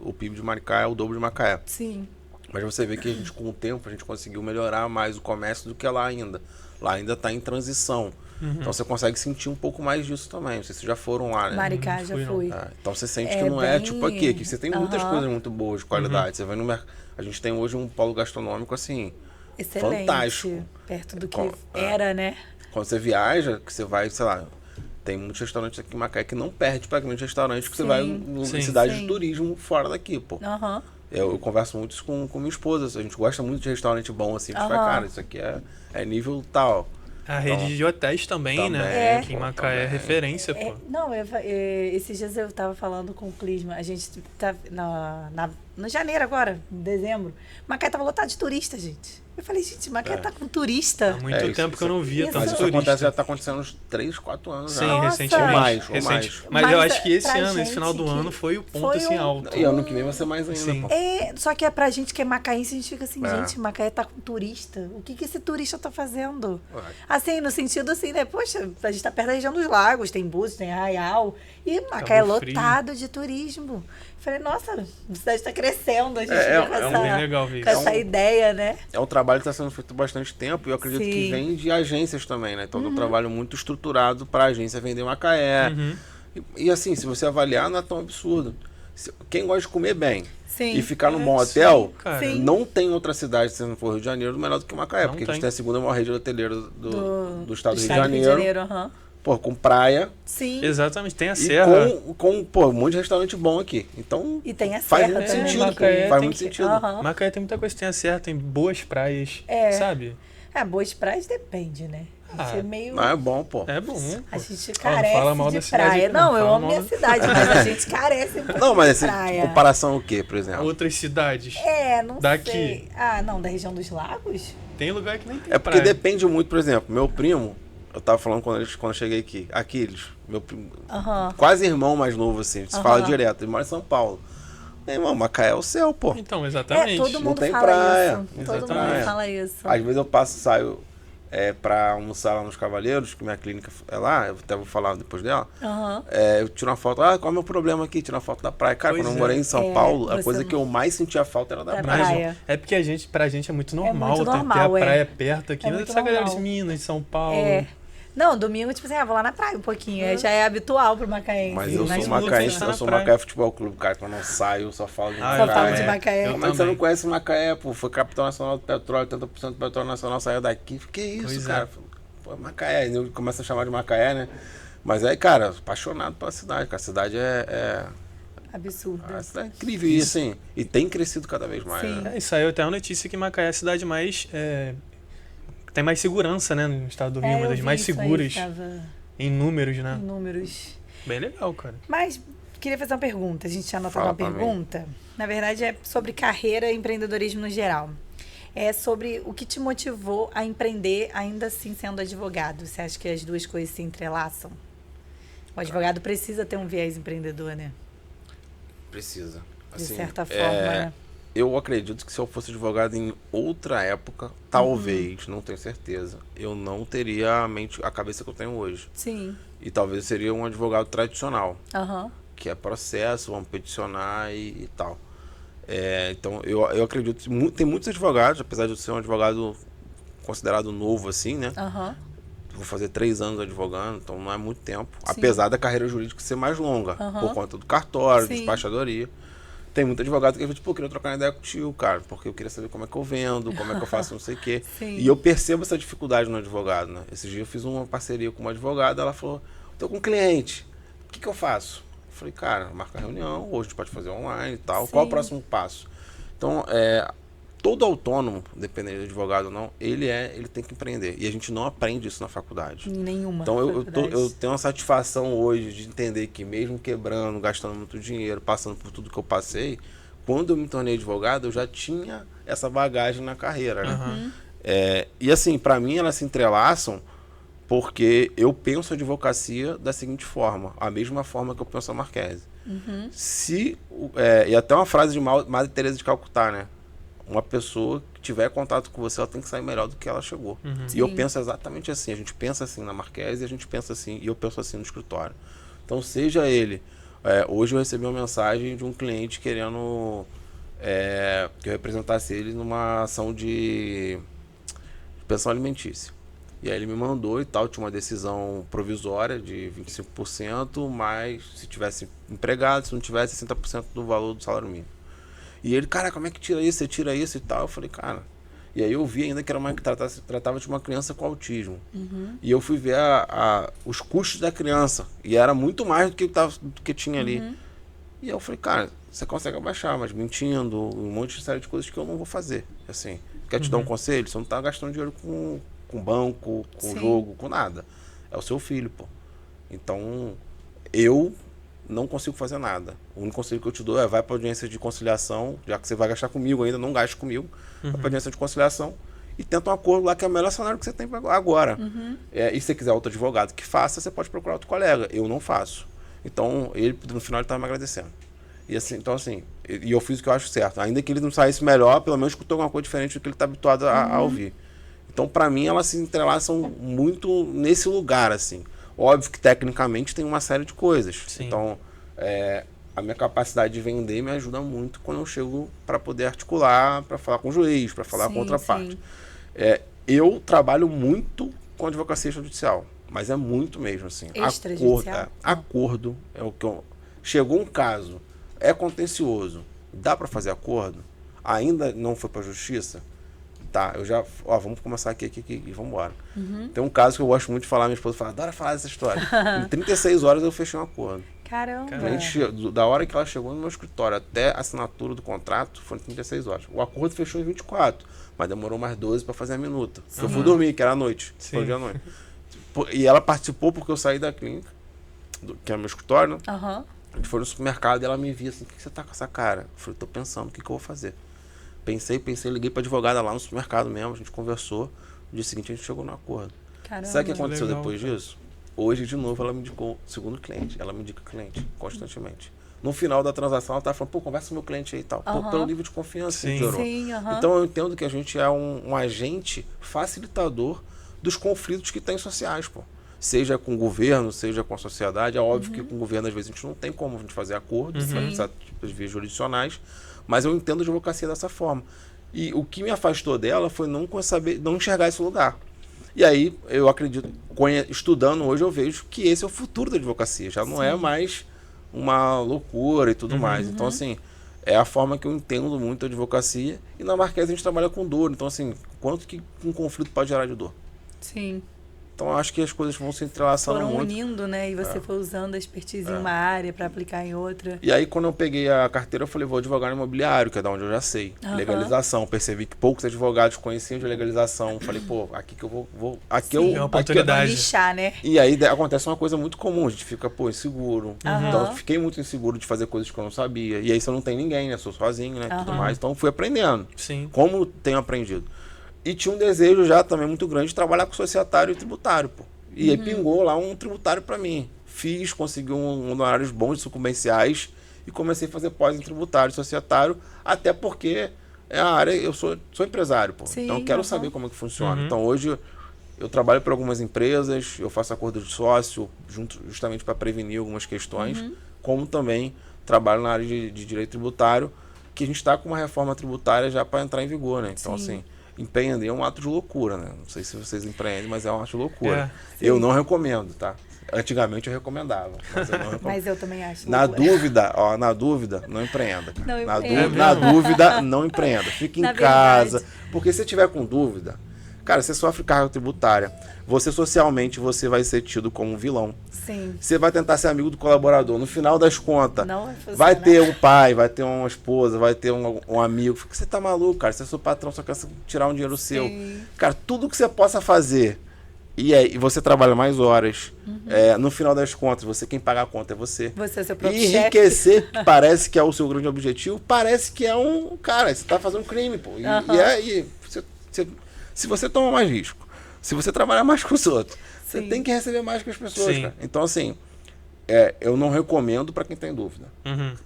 o PIB de Maricá é o dobro de Macaé. Sim. Mas você vê que a gente, com o tempo, a gente conseguiu melhorar mais o comércio do que lá ainda. Lá ainda está em transição. Então você consegue sentir um pouco mais disso também. Não sei se vocês já foram lá, né? Maricá Não já fui, não. fui. Então você sente É que não é bem- tipo aqui, que você tem muitas Aham. coisas muito boas de qualidade. Você vai no mercado. A gente tem hoje um polo gastronômico assim, Excelente. fantástico. Perto do que Com- era, né? Quando você viaja, que você vai, sei lá, tem muitos restaurantes aqui em Macaé que não perde praticamente restaurantes que você Sim. vai em Sim. cidade Sim. de turismo fora daqui, pô. Aham. Eu converso muito isso com minha esposa. A gente gosta muito de restaurante bom, assim. A gente fala, Aham. cara, isso aqui é nível tal. A rede de hotéis também, né? Também, Aqui em pô, Macaé é também. referência, pô. Não, esses dias eu tava falando com o Clisma, a gente tá no janeiro agora, em dezembro, Macaé tava lotado de turista, gente. Eu falei, gente, Macaé tá com turista. Há muito É, tempo isso- que eu não via isso- tanto Mas isso turista. acontece, já tá acontecendo uns 3, 4 anos Sim, já. Nossa. recentemente. Ou mais, ou Recente. mais. Mas eu Mas, acho que esse pra ano, esse final gente do que ano, foi o ponto foi assim um- alto. E ano que vem vai ser mais ainda, Sim. pô. Só que é pra gente que é macaense, a gente fica assim, É. gente, Macaé tá com turista. O que esse turista tá fazendo? Ué. Assim, no sentido assim, né? Poxa, a gente tá perto da região dos lagos, tem Búzios, tem Arraial. E Macaé é Cabo Frio. lotado de turismo. Falei, nossa, a cidade tá crescendo, a gente É, fica é com um essa, bem legal ver com isso. essa ideia, né? É um trabalho que está sendo feito há bastante tempo e eu acredito que Sim. vem de agências também, né? Então Uhum. é um trabalho muito estruturado para a agência vender Macaé. Uhum. E assim, se você avaliar, não é tão absurdo. Quem gosta de comer bem Sim. e ficar num É, bom sim, hotel, cara. Sim. não tem outra cidade, se não for Rio de Janeiro, melhor do que Macaé. Não Porque a tem. gente tem a segunda maior rede hoteleira do estado do Rio de estado do Janeiro. aham. Pô, com praia Sim. Exatamente, tem a e serra. com pô, um monte de restaurante bom aqui. Então E tem a faz serra muito também. sentido, Macaé pô. Faz tem muito que- sentido. Aham. Macaé tem muita coisa, tem a serra, tem boas praias, É. sabe? Boas praias depende, né? A gente Ah, é meio... Mas é bom, pô. É bom. A pô. gente Ó, não carece fala mal da de cidade praia. aqui, Não, eu fala amo mal minha da- cidade, mas a gente carece um pouco Não, mas de assim, praia. comparação o quê, por exemplo? Outras cidades. Não Daqui. sei. Ah, não, da região dos lagos? Tem lugar que nem tem É porque praia. depende muito, por exemplo, meu primo, eu tava falando quando eu cheguei aqui, Aquiles, meu primo, Aham. quase irmão mais novo, assim, a gente se Aham. fala direto, ele mora em São Paulo. Meu irmão, Macaé é o céu, pô. Então, exatamente. Todo mundo tem fala praia. isso. Todo Exatamente. mundo fala isso. Às vezes eu saio pra almoçar lá nos Cavaleiros, que minha clínica é lá, eu até vou falar depois dela. Aham. Eu tiro uma foto, qual é o meu problema aqui? Tiro uma foto da praia. Cara, Pois quando eu é. morei em São É, Paulo, a você coisa não- que eu mais sentia falta era da Da praia. Mas praia. é porque pra gente é muito normal, muito tem normal, ter a é. praia perto aqui. É Mas muito essa galera de normal. Minas, de São Paulo. Não, domingo, tipo assim, vou lá na praia um pouquinho. Já é habitual pro macaense. Mas Sim, eu mas sou o Lucas macaense, tá eu na sou praia. Macaé Futebol Clube, cara. Quando eu saio, eu só falo de Ah, Só Macaé. falo de Macaé. Eu Mas você também. não conhece Macaé, pô. Foi capitão nacional do petróleo, 80% do petróleo nacional saiu daqui. Que isso, Pois é. cara? Pô, Macaé. Aí eu começo a chamar de Macaé, né? Mas aí, cara, apaixonado pela cidade, cara. A cidade Absurdo. a cidade é incrível, e assim, e tem crescido cada vez mais. Sim. Né? É, e saiu até a notícia que Macaé é a cidade mais. Tem mais segurança, né? No estado do Rio, uma eu das vi mais isso aí, seguras tava em números, né? em números. Bem legal, cara. Mas queria fazer uma pergunta. A gente tinha anotado Fala uma pra mim. pergunta. Na verdade, é sobre carreira e empreendedorismo no geral. É sobre o que te motivou a empreender, ainda assim sendo advogado. Você acha que as duas coisas se entrelaçam? O advogado precisa ter um viés empreendedor, né? Precisa. De Assim, certa forma, né? Eu acredito que se eu fosse advogado em outra época, talvez, não tenho certeza, eu não teria a cabeça que eu tenho hoje. Sim. E talvez eu seria um advogado tradicional, Aham. que é processo, vamos peticionar e tal. Então, eu acredito que tem muitos advogados, apesar de eu ser um advogado considerado novo assim, né? Aham. Vou fazer 3 anos advogando, então não é muito tempo. Sim. Apesar da carreira jurídica ser mais longa, Aham. por conta do cartório, Sim. despachadoria. Tem muito advogado que eu tipo, queria trocar uma ideia contigo, cara, porque eu queria saber como é que eu vendo, como é que eu faço não sei o quê. Sim. E eu percebo essa dificuldade no advogado, né? Esses dias eu fiz uma parceria com uma advogada, ela falou, tô com um cliente, o que eu faço? Eu falei, cara, marca a reunião, hoje a gente pode fazer online e tal. Sim. Qual o próximo passo? Então, todo autônomo, dependendo de advogado ou não, ele tem que empreender. E a gente não aprende isso na faculdade. Nenhuma. Então eu faculdade. tenho uma satisfação hoje de entender que mesmo quebrando, gastando muito dinheiro, passando por tudo que eu passei, quando eu me tornei advogado, eu já tinha essa bagagem na carreira, né? Uhum. E assim, para mim elas se entrelaçam porque eu penso a advocacia da seguinte forma, a mesma forma que eu penso a Marquese. Uhum. E até uma frase de Madre Teresa de Calcutá, né? Uma pessoa que tiver contato com você, ela tem que sair melhor do que ela chegou. Uhum. E eu Sim. penso exatamente assim. A gente pensa assim na Marquese, a gente pensa assim, e eu penso assim no escritório. Então, seja ele... hoje eu recebi uma mensagem de um cliente querendo que eu representasse ele numa ação de pensão alimentícia. E aí ele me mandou e tal, tinha uma decisão provisória de 25%, mas se tivesse empregado, se não tivesse, 60% do valor do salário mínimo. E ele, cara, como é que tira isso? Você tira isso e tal? Eu falei, cara... E aí eu vi ainda que era que tratava de uma criança com autismo. Uhum. E eu fui ver os custos da criança. E era muito mais do que tinha ali. Uhum. E eu falei, cara, você consegue abaixar, mas mentindo, um monte de série de coisas que eu não vou fazer. Assim, quer te dar um conselho? Você não tá gastando dinheiro com banco, com Sim. jogo, com nada. É o seu filho, pô. Então, eu não consigo fazer nada. O único conselho que eu te dou vai para audiência de conciliação, já que você vai gastar comigo ainda, não gaste comigo. Vai para audiência de conciliação e tenta um acordo lá que é o melhor cenário que você tem agora. Uhum. E se você quiser outro advogado que faça, você pode procurar outro colega. Eu não faço. Então, no final, ele estava me agradecendo. E assim, então assim, eu fiz o que eu acho certo. Ainda que ele não saísse melhor, pelo menos escutou alguma coisa diferente do que ele está habituado a ouvir. Então, para mim, elas se entrelaçam muito nesse lugar, assim. Óbvio que, tecnicamente, tem uma série de coisas. Sim. Então, a minha capacidade de vender me ajuda muito quando eu chego para poder articular, para falar com o juiz, para falar com outra parte. Eu trabalho muito com advocacia judicial, mas é muito mesmo, assim. Extrajudicial? Acordo é o que chegou um caso, é contencioso, dá para fazer acordo? Ainda não foi para a justiça? Tá, vamos começar aqui e vamos embora. Tem um caso que eu gosto muito de falar, minha esposa fala, adora falar dessa história. Em 36 horas eu fechei um acordo. Caramba. Da hora que ela chegou no meu escritório até a assinatura do contrato, foram 36 horas. O acordo fechou em 24, mas demorou mais 12 para fazer a minuta. Eu fui dormir, que era à noite. Foi dia à noite. E ela participou porque eu saí da clínica, que é meu escritório, né? Aham. A gente foi no supermercado e ela me via assim, o que você tá com essa cara? Eu falei, tô pensando, o que eu vou fazer? Pensei, liguei pra advogada lá no supermercado mesmo, a gente conversou. No dia seguinte a gente chegou no acordo. Caramba. Sabe o que aconteceu legal, depois disso? Hoje, de novo, ela me indicou o segundo cliente. Ela me indica cliente, constantemente. No final da transação, ela tava falando, pô, conversa com o meu cliente aí e tal. Pô, pelo nível de confiança que gerou. Sim, aham. Então eu entendo que a gente é um agente facilitador dos conflitos que tem sociais, pô. Seja com o governo, seja com a sociedade. É óbvio que com o governo, às vezes, a gente não tem como a gente fazer acordo, tipo, vias jurisdicionais, mas eu entendo a advocacia dessa forma. E o que me afastou dela foi não enxergar esse lugar. E aí, eu acredito, estudando hoje, eu vejo que esse é o futuro da advocacia. Já não é mais uma loucura e tudo mais. Então, assim, é a forma que eu entendo muito a advocacia. E na Marquese a gente trabalha com dor. Então, assim, quanto que um conflito pode gerar de dor? Sim. Então, eu acho que as coisas vão se entrelaçando Foram muito. unindo, né? E você foi usando a expertise em uma área para aplicar em outra. E aí, quando eu peguei a carteira, eu falei, vou advogar no imobiliário, que é da onde eu já sei. Legalização. Percebi que poucos advogados conheciam de legalização. Falei, pô, aqui que eu vou aqui Sim. eu... É uma oportunidade. Lixar, né? E aí acontece uma coisa muito comum, a gente fica, pô, inseguro. Então eu fiquei muito inseguro de fazer coisas que eu não sabia. E aí você não tem ninguém, né? Sou sozinho, né? Tudo mais. Então fui aprendendo. Sim. Como tenho aprendido. E tinha um desejo já também muito grande de trabalhar com societário e tributário, pô. E aí pingou lá um tributário para mim. Consegui honorários bons de sucumbenciais e comecei a fazer pós em tributário, societário, até porque é a área, eu sou empresário, pô. Sim, Então eu quero saber como é que funciona. Então hoje eu trabalho para algumas empresas, eu faço acordo de sócio, justamente para prevenir algumas questões, como também trabalho na área de direito tributário, que a gente está com uma reforma tributária já para entrar em vigor, né? Então, assim, empreender é um ato de loucura, né? Não sei se vocês empreendem, mas é um ato de loucura. Eu não recomendo, tá? Antigamente eu recomendava, mas eu não recomendo. Mas eu também acho. Na dúvida, não empreenda. Não Na, empreenda. na dúvida, não empreenda. Fique Na em casa. verdade. Porque se tiver com dúvida, cara, você sofre carga tributária. Você socialmente você vai ser tido como um vilão. Sim. Você vai tentar ser amigo do colaborador. No final das contas, Não vai funcionar. vai ter um pai, vai ter uma esposa, vai ter um amigo. Você tá maluco, cara. Você é seu patrão, só quer tirar um dinheiro seu. Cara, tudo que você possa fazer e você trabalha mais horas. No final das contas, quem paga a conta é você. Você é seu próprio E enriquecer, que parece que é o seu grande objetivo, parece que é um... Cara, você tá fazendo um crime, pô. Se você toma mais risco, se você trabalhar mais com os outros, você tem que receber mais que as pessoas, cara. Então, assim, eu não recomendo para quem tem dúvida.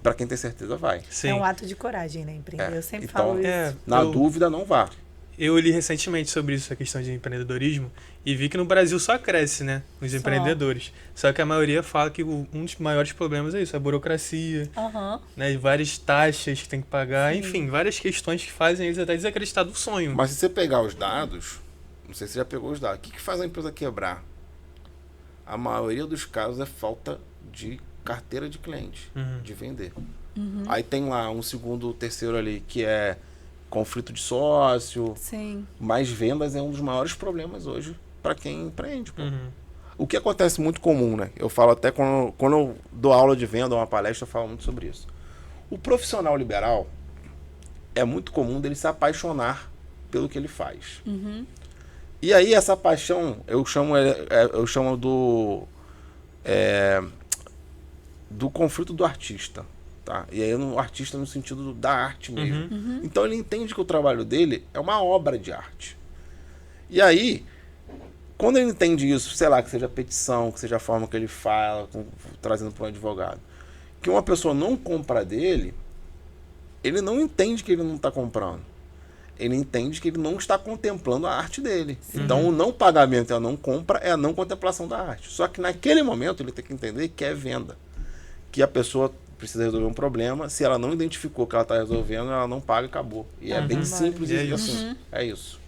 Para quem tem certeza, vai. Sim. É um ato de coragem, né? Empreender. Eu sempre Então, falo isso. Na dúvida, não vá. Eu li recentemente sobre isso, a questão de empreendedorismo, e vi que no Brasil só cresce, né? Os empreendedores. Só que a maioria fala que um dos maiores problemas é isso, a burocracia, né? Várias taxas que tem que pagar, enfim, várias questões que fazem eles até desacreditar do sonho. Mas se você pegar os dados, não sei se você já pegou os dados, o que faz a empresa quebrar? A maioria dos casos é falta de carteira de cliente, de vender. Aí tem lá um segundo, terceiro ali, que é conflito de sócio. Sim. Mas vendas é um dos maiores problemas hoje para quem empreende. Pô. O que acontece muito comum, né? Eu falo até quando eu dou aula de venda, uma palestra, eu falo muito sobre isso. O profissional liberal é muito comum dele se apaixonar pelo que ele faz. E aí essa paixão, eu chamo do conflito do artista. Tá? E aí o artista no sentido da arte mesmo. Então ele entende que o trabalho dele é uma obra de arte. E aí, quando ele entende isso, sei lá, que seja petição, que seja a forma que ele fala, trazendo para um advogado, que uma pessoa não compra dele, ele não entende que ele não está comprando. Ele entende que ele não está contemplando a arte dele. Então o não pagamento e a não compra é a não contemplação da arte. Só que naquele momento ele tem que entender que é venda. Que a pessoa precisa resolver um problema, se ela não identificou que ela está resolvendo, ela não paga e acabou. E é bem simples assim. É isso.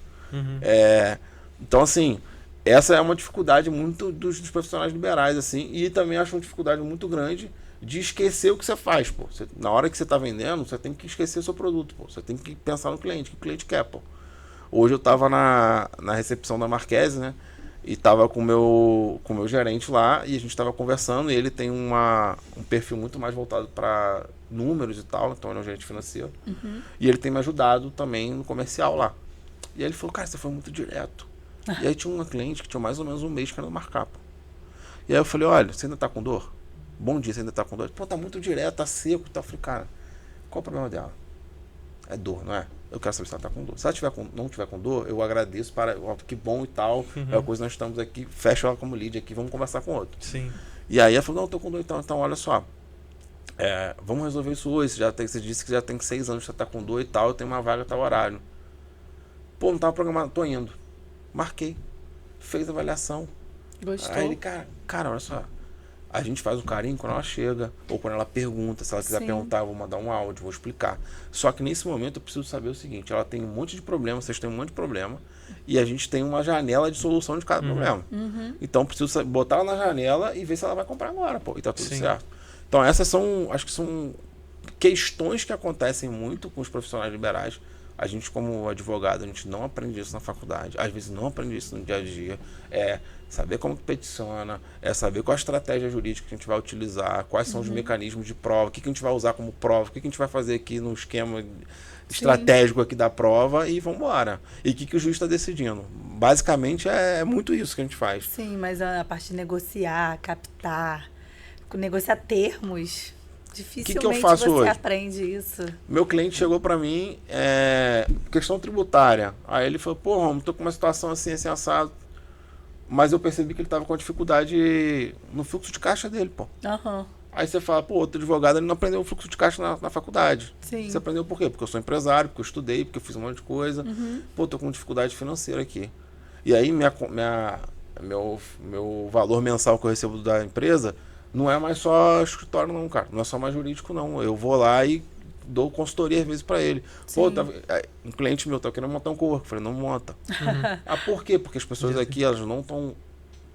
Então, assim, essa é uma dificuldade muito dos profissionais liberais, assim, e também acho uma dificuldade muito grande de esquecer o que você faz, pô. Na hora que você está vendendo, você tem que esquecer o seu produto, pô. Você tem que pensar no cliente, o que o cliente quer, pô. Hoje eu estava na recepção da Marquese, né? E tava com o meu gerente lá e a gente estava conversando e ele tem um perfil muito mais voltado para números e tal, então ele é um gerente financeiro. E ele tem me ajudado também no comercial lá. E aí ele falou, cara, você foi muito direto. E aí tinha uma cliente que tinha mais ou menos um mês que era marcar. Pô. E aí eu falei, olha, você ainda tá com dor? Bom dia, você ainda tá com dor? Pô, tá muito direto, tá seco e tal. Eu falei, cara, qual o problema dela? É dor, não é? Eu quero saber se ela está com dor. Se ela não tiver com dor, eu agradeço, que bom e tal. É uma coisa, nós estamos aqui, fecha ela como lead aqui, vamos conversar com outro. Sim. E aí ela falou, não, eu tô com dor então olha só. Vamos resolver isso hoje. Você disse que já tem 6 anos que você tá com dor e tal, eu tenho uma vaga, tá horário. Pô, não tava programado, tô indo. Marquei. Fez a avaliação. Gostou? Aí ele, cara, olha só. A gente faz o carinho quando ela chega, ou quando ela pergunta. Se ela quiser perguntar, eu vou mandar um áudio, vou explicar. Só que nesse momento eu preciso saber o seguinte, ela tem um monte de problema, vocês têm um monte de problema, e a gente tem uma janela de solução de cada problema. Então preciso botar ela na janela e ver se ela vai comprar agora, pô, e tá tudo certo. Então essas acho que são questões que acontecem muito com os profissionais liberais. A gente, como advogado, a gente não aprende isso na faculdade, às vezes não aprende isso no dia a dia. Saber como que peticiona, saber qual a estratégia jurídica que a gente vai utilizar, quais são os mecanismos de prova, o que a gente vai usar como prova, o que a gente vai fazer aqui no esquema estratégico aqui da prova e vamos embora. E o que o juiz está decidindo. Basicamente é muito isso que a gente faz. Sim, mas a parte de negociar, captar, negociar termos, dificilmente que eu faço você hoje? aprende isso. Meu cliente chegou para mim, questão tributária. Aí ele falou, pô, Romulo, tô com uma situação assim assado. Mas eu percebi que ele estava com dificuldade no fluxo de caixa dele, pô. Aí você fala, pô, outro advogado ele não aprendeu o fluxo de caixa na faculdade. Sim. Você aprendeu por quê? Porque eu sou empresário, porque eu estudei, porque eu fiz um monte de coisa. Pô, tô com dificuldade financeira aqui. E aí meu valor mensal que eu recebo da empresa não é mais só escritório não, cara. Não é só mais jurídico não. Eu vou lá e dou consultoria às vezes pra ele. Sim. Pô, um cliente meu tá querendo montar um coworking. Eu falei, não monta. Ah, por quê? Porque as pessoas aqui, elas não estão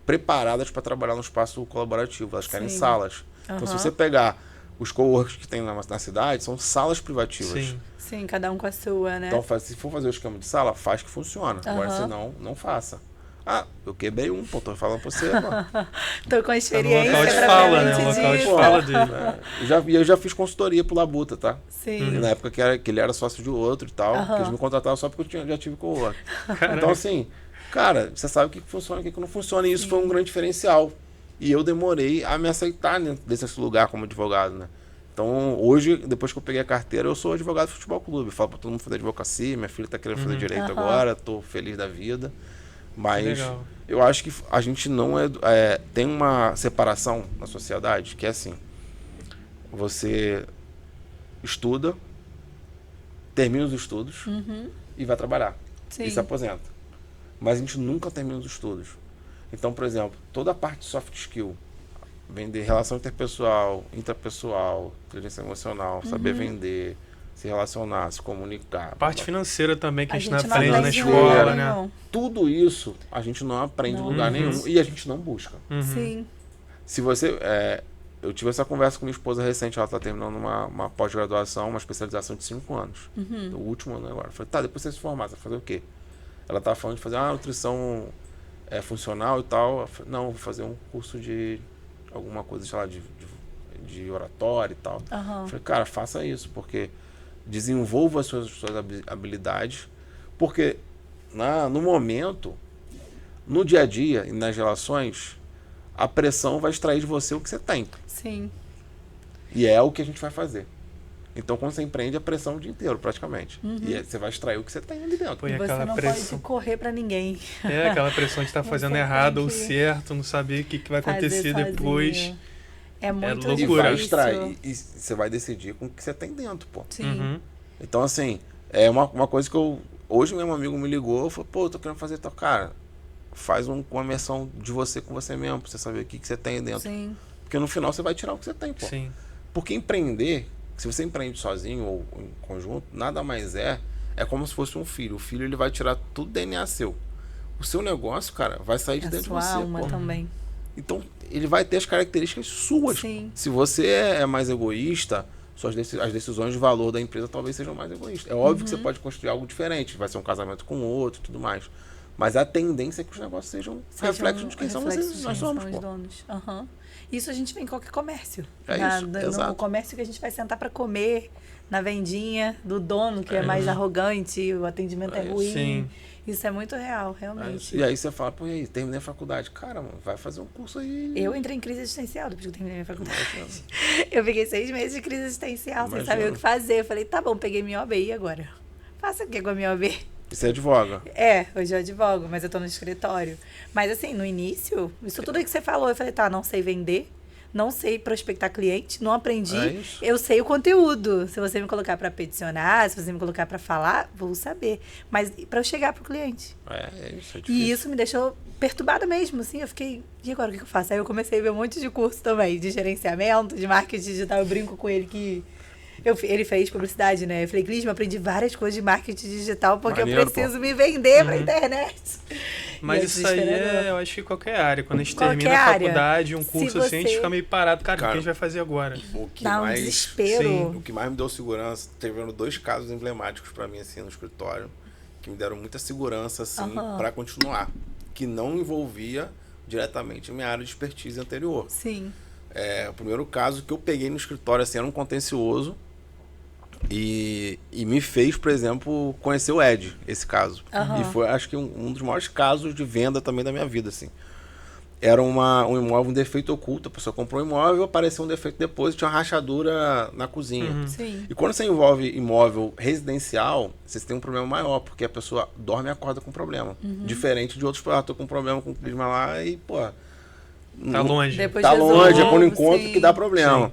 preparadas para trabalhar no espaço colaborativo. Elas querem salas. Então, se você pegar os coworks que tem na cidade, são salas privativas. Sim. Sim, cada um com a sua, né? Então, se for fazer o esquema de sala, faz que funciona. Agora, se não faça. Ah, eu quebrei pô, tô falando pra você, pô. Tô com a experiência local de fala, né? propriamente Local de dita. fala dele. Eu já fiz consultoria pro Labuta, tá? Sim. Na época que ele era sócio de outro e tal, que eles me contratavam só porque eu já tive cowork. Então, assim, cara, você sabe o que funciona e o que não funciona. E isso foi um grande diferencial. E eu demorei a me aceitar desse lugar como advogado, né? Então, hoje, depois que eu peguei a carteira, eu sou advogado de futebol clube. Eu falo pra todo mundo fazer advocacia, minha filha tá querendo fazer direito agora, tô feliz da vida. Mas eu acho que a gente não tem uma separação na sociedade que é assim. Você estuda, termina os estudos e vai trabalhar. Sim. E se aposenta. Mas a gente nunca termina os estudos. Então, por exemplo, toda a parte de soft skill, vender relação interpessoal, intrapessoal, inteligência emocional, saber vender, se relacionar, se comunicar. Parte financeira também, que a gente não não aprende na aprende escola, nenhum. né? Tudo isso a gente não aprende em lugar nenhum e a gente não busca. Sim. Se você... eu tive essa conversa com minha esposa recente, ela está terminando uma pós-graduação, uma especialização de 5 anos. O último ano agora. Eu falei, tá, depois você se formar, você vai fazer o quê? Ela estava falando de fazer uma nutrição funcional e tal. Eu falei, não, vou fazer um curso de alguma coisa, sei lá, de oratória e tal. Eu falei, cara, faça isso, porque desenvolva as suas habilidades, porque no momento, no dia a dia e nas relações, a pressão vai extrair de você o que você tem. Sim. E é o que a gente vai fazer. Então, quando você empreende, a pressão o dia inteiro, praticamente. E você vai extrair o que você tem ali dentro. Pô, E você aquela não pressão. pode correr pra ninguém. Aquela pressão de estar fazendo Você errado tem ou que certo, não saber o que vai fazer acontecer sozinho. depois. É muito E loucura. vai difícil. extrair. E você vai decidir com o que você tem dentro, pô. Sim. Então, assim, é uma coisa que eu... Hoje mesmo um amigo me ligou, falou, pô, eu tô querendo fazer tal. Cara, faz uma imersão de você com você mesmo, pra você saber o que você tem dentro. Sim. Porque no final você vai tirar o que você tem, pô. Sim. Porque empreender, se você empreende sozinho ou em conjunto, nada mais é como se fosse um filho. O filho, ele vai tirar tudo DNA seu. O seu negócio, cara, vai sair de dentro de sua você, alma pô. também. Então, ele vai ter as características suas. Sim. Se você é mais egoísta, as decisões de valor da empresa talvez sejam mais egoístas. É óbvio que você pode construir algo diferente, vai ser um casamento com outro e tudo mais. Mas a tendência é que os negócios sejam reflexos de quem somos nós somos, os pô. donos. Isso a gente vê em qualquer comércio. Isso, exato. No comércio que a gente vai sentar para comer, na vendinha do dono, que é mais arrogante, o atendimento é ruim. Sim. Isso é muito real, realmente. E aí você fala, pô, e aí, terminei a faculdade. Cara, mano, vai fazer um curso aí. Eu entrei em crise existencial depois que eu terminei minha faculdade. Eu peguei 6 meses de crise existencial, sem saber o que fazer. Eu falei, tá bom, peguei minha OAB, e agora? Faça o que com a minha OAB? E você advoga? Hoje eu advogo, mas eu tô no escritório. Mas assim, no início, isso tudo que você falou, eu falei, tá, não sei vender, não sei prospectar cliente, não aprendi. Eu sei o conteúdo. Se você me colocar para peticionar, se você me colocar para falar, vou saber. Mas para eu chegar pro cliente. É difícil. E isso me deixou perturbada mesmo, assim. Eu fiquei, e agora o que eu faço? Aí eu comecei a ver um monte de curso também, de gerenciamento, de marketing digital. Eu brinco com ele que... ele fez publicidade, né? Eu falei, Clisma, aprendi várias coisas de marketing digital porque Maneiro, eu preciso me vender pra internet. Mas isso aí eu acho que qualquer área. Quando a gente termina a área. faculdade, um curso assim, a gente fica meio parado. Cara, o que a gente vai fazer agora? O que Dá um mais, desespero. O que mais me deu segurança, teve 2 casos emblemáticos pra mim, assim, no escritório, que me deram muita segurança, assim, pra continuar. Que não envolvia diretamente a minha área de expertise anterior. Sim. O primeiro caso que eu peguei no escritório, assim, era um contencioso. E me fez, por exemplo, conhecer o Ed, esse caso. E foi, acho que, um dos maiores casos de venda também da minha vida, assim. Era um imóvel, um defeito oculto. A pessoa comprou um imóvel, apareceu um defeito depois, tinha uma rachadura na cozinha. Sim. E quando você envolve imóvel residencial, você tem um problema maior, porque a pessoa dorme e acorda com problema. Diferente de outros, tô com problema com o clima lá e, pô... Tá longe. Depois Tá longe, é resolve, quando encontro sim. que dá problema. Sim.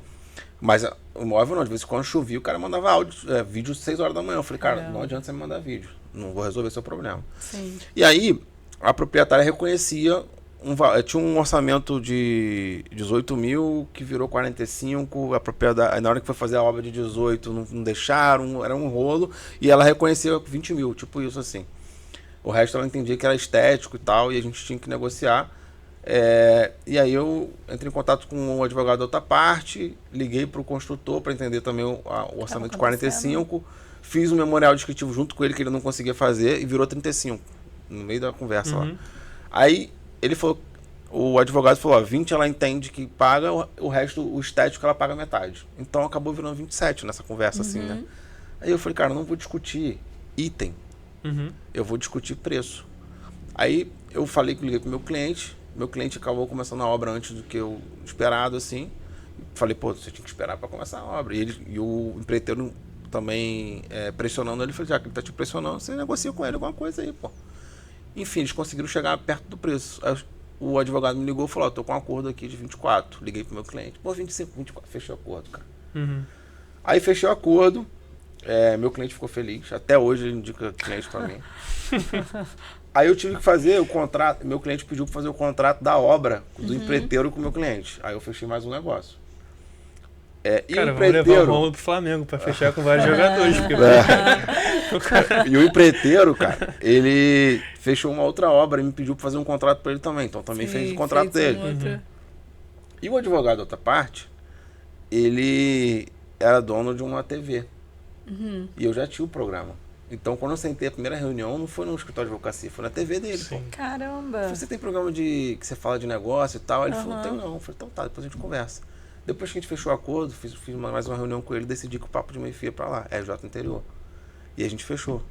Mas o imóvel não, de vez em quando chovia, o cara mandava vídeo às 6 horas da manhã. Eu falei, cara, Caramba. não adianta você me mandar vídeo, não vou resolver seu problema. Sim. E aí, a proprietária reconhecia, tinha um orçamento de 18 mil, que virou 45, a propriedade, na hora que foi fazer a obra de 18, não deixaram, era um rolo, e ela reconhecia 20 mil, tipo isso assim. O resto ela entendia que era estético e tal, e a gente tinha que negociar. E aí eu entrei em contato com o advogado da outra parte, liguei para o construtor para entender também o orçamento de 45, fiz um memorial descritivo junto com ele que ele não conseguia fazer e virou 35, no meio da conversa lá. Aí ele falou, o advogado falou, 20 ela entende que paga, o resto, o estético, ela paga metade. Então acabou virando 27 nessa conversa assim, né? Aí eu falei, cara, eu não vou discutir item, eu vou discutir preço. Aí eu liguei pro meu cliente acabou começando a obra antes do que eu esperado, assim. Falei, pô, você tinha que esperar para começar a obra. E o empreiteiro também pressionando ele, falei, já que ele tá te pressionando, você negocia com ele alguma coisa aí, pô. Enfim, eles conseguiram chegar perto do preço. Aí o advogado me ligou e falou, tô com um acordo aqui de 24. Liguei pro meu cliente, pô, 25, 24, fechei o acordo, cara. Aí fechei o acordo, meu cliente ficou feliz, até hoje ele indica cliente para mim. Aí eu tive que fazer o contrato, meu cliente pediu para fazer o contrato da obra do empreiteiro com o meu cliente. Aí eu fechei mais um negócio. Cara, vamos levar o Rômulo pro Flamengo para fechar com vários jogadores. Porque... E o empreiteiro, cara, ele fechou uma outra obra e me pediu para fazer um contrato para ele também. Então também fez o contrato dele. E o advogado da outra parte, ele era dono de uma TV. E eu já tinha o programa. Então, quando eu sentei a primeira reunião, não foi no escritório de advocacia, foi na TV dele, pô. Caramba! Você tem programa que você fala de negócio e tal? Aí ele falou, tenho não. Eu falei, então tá, depois a gente conversa. Depois que a gente fechou o acordo, fiz mais uma reunião com ele, decidi que o papo de meio-fia pra lá, J Interior. E a gente fechou.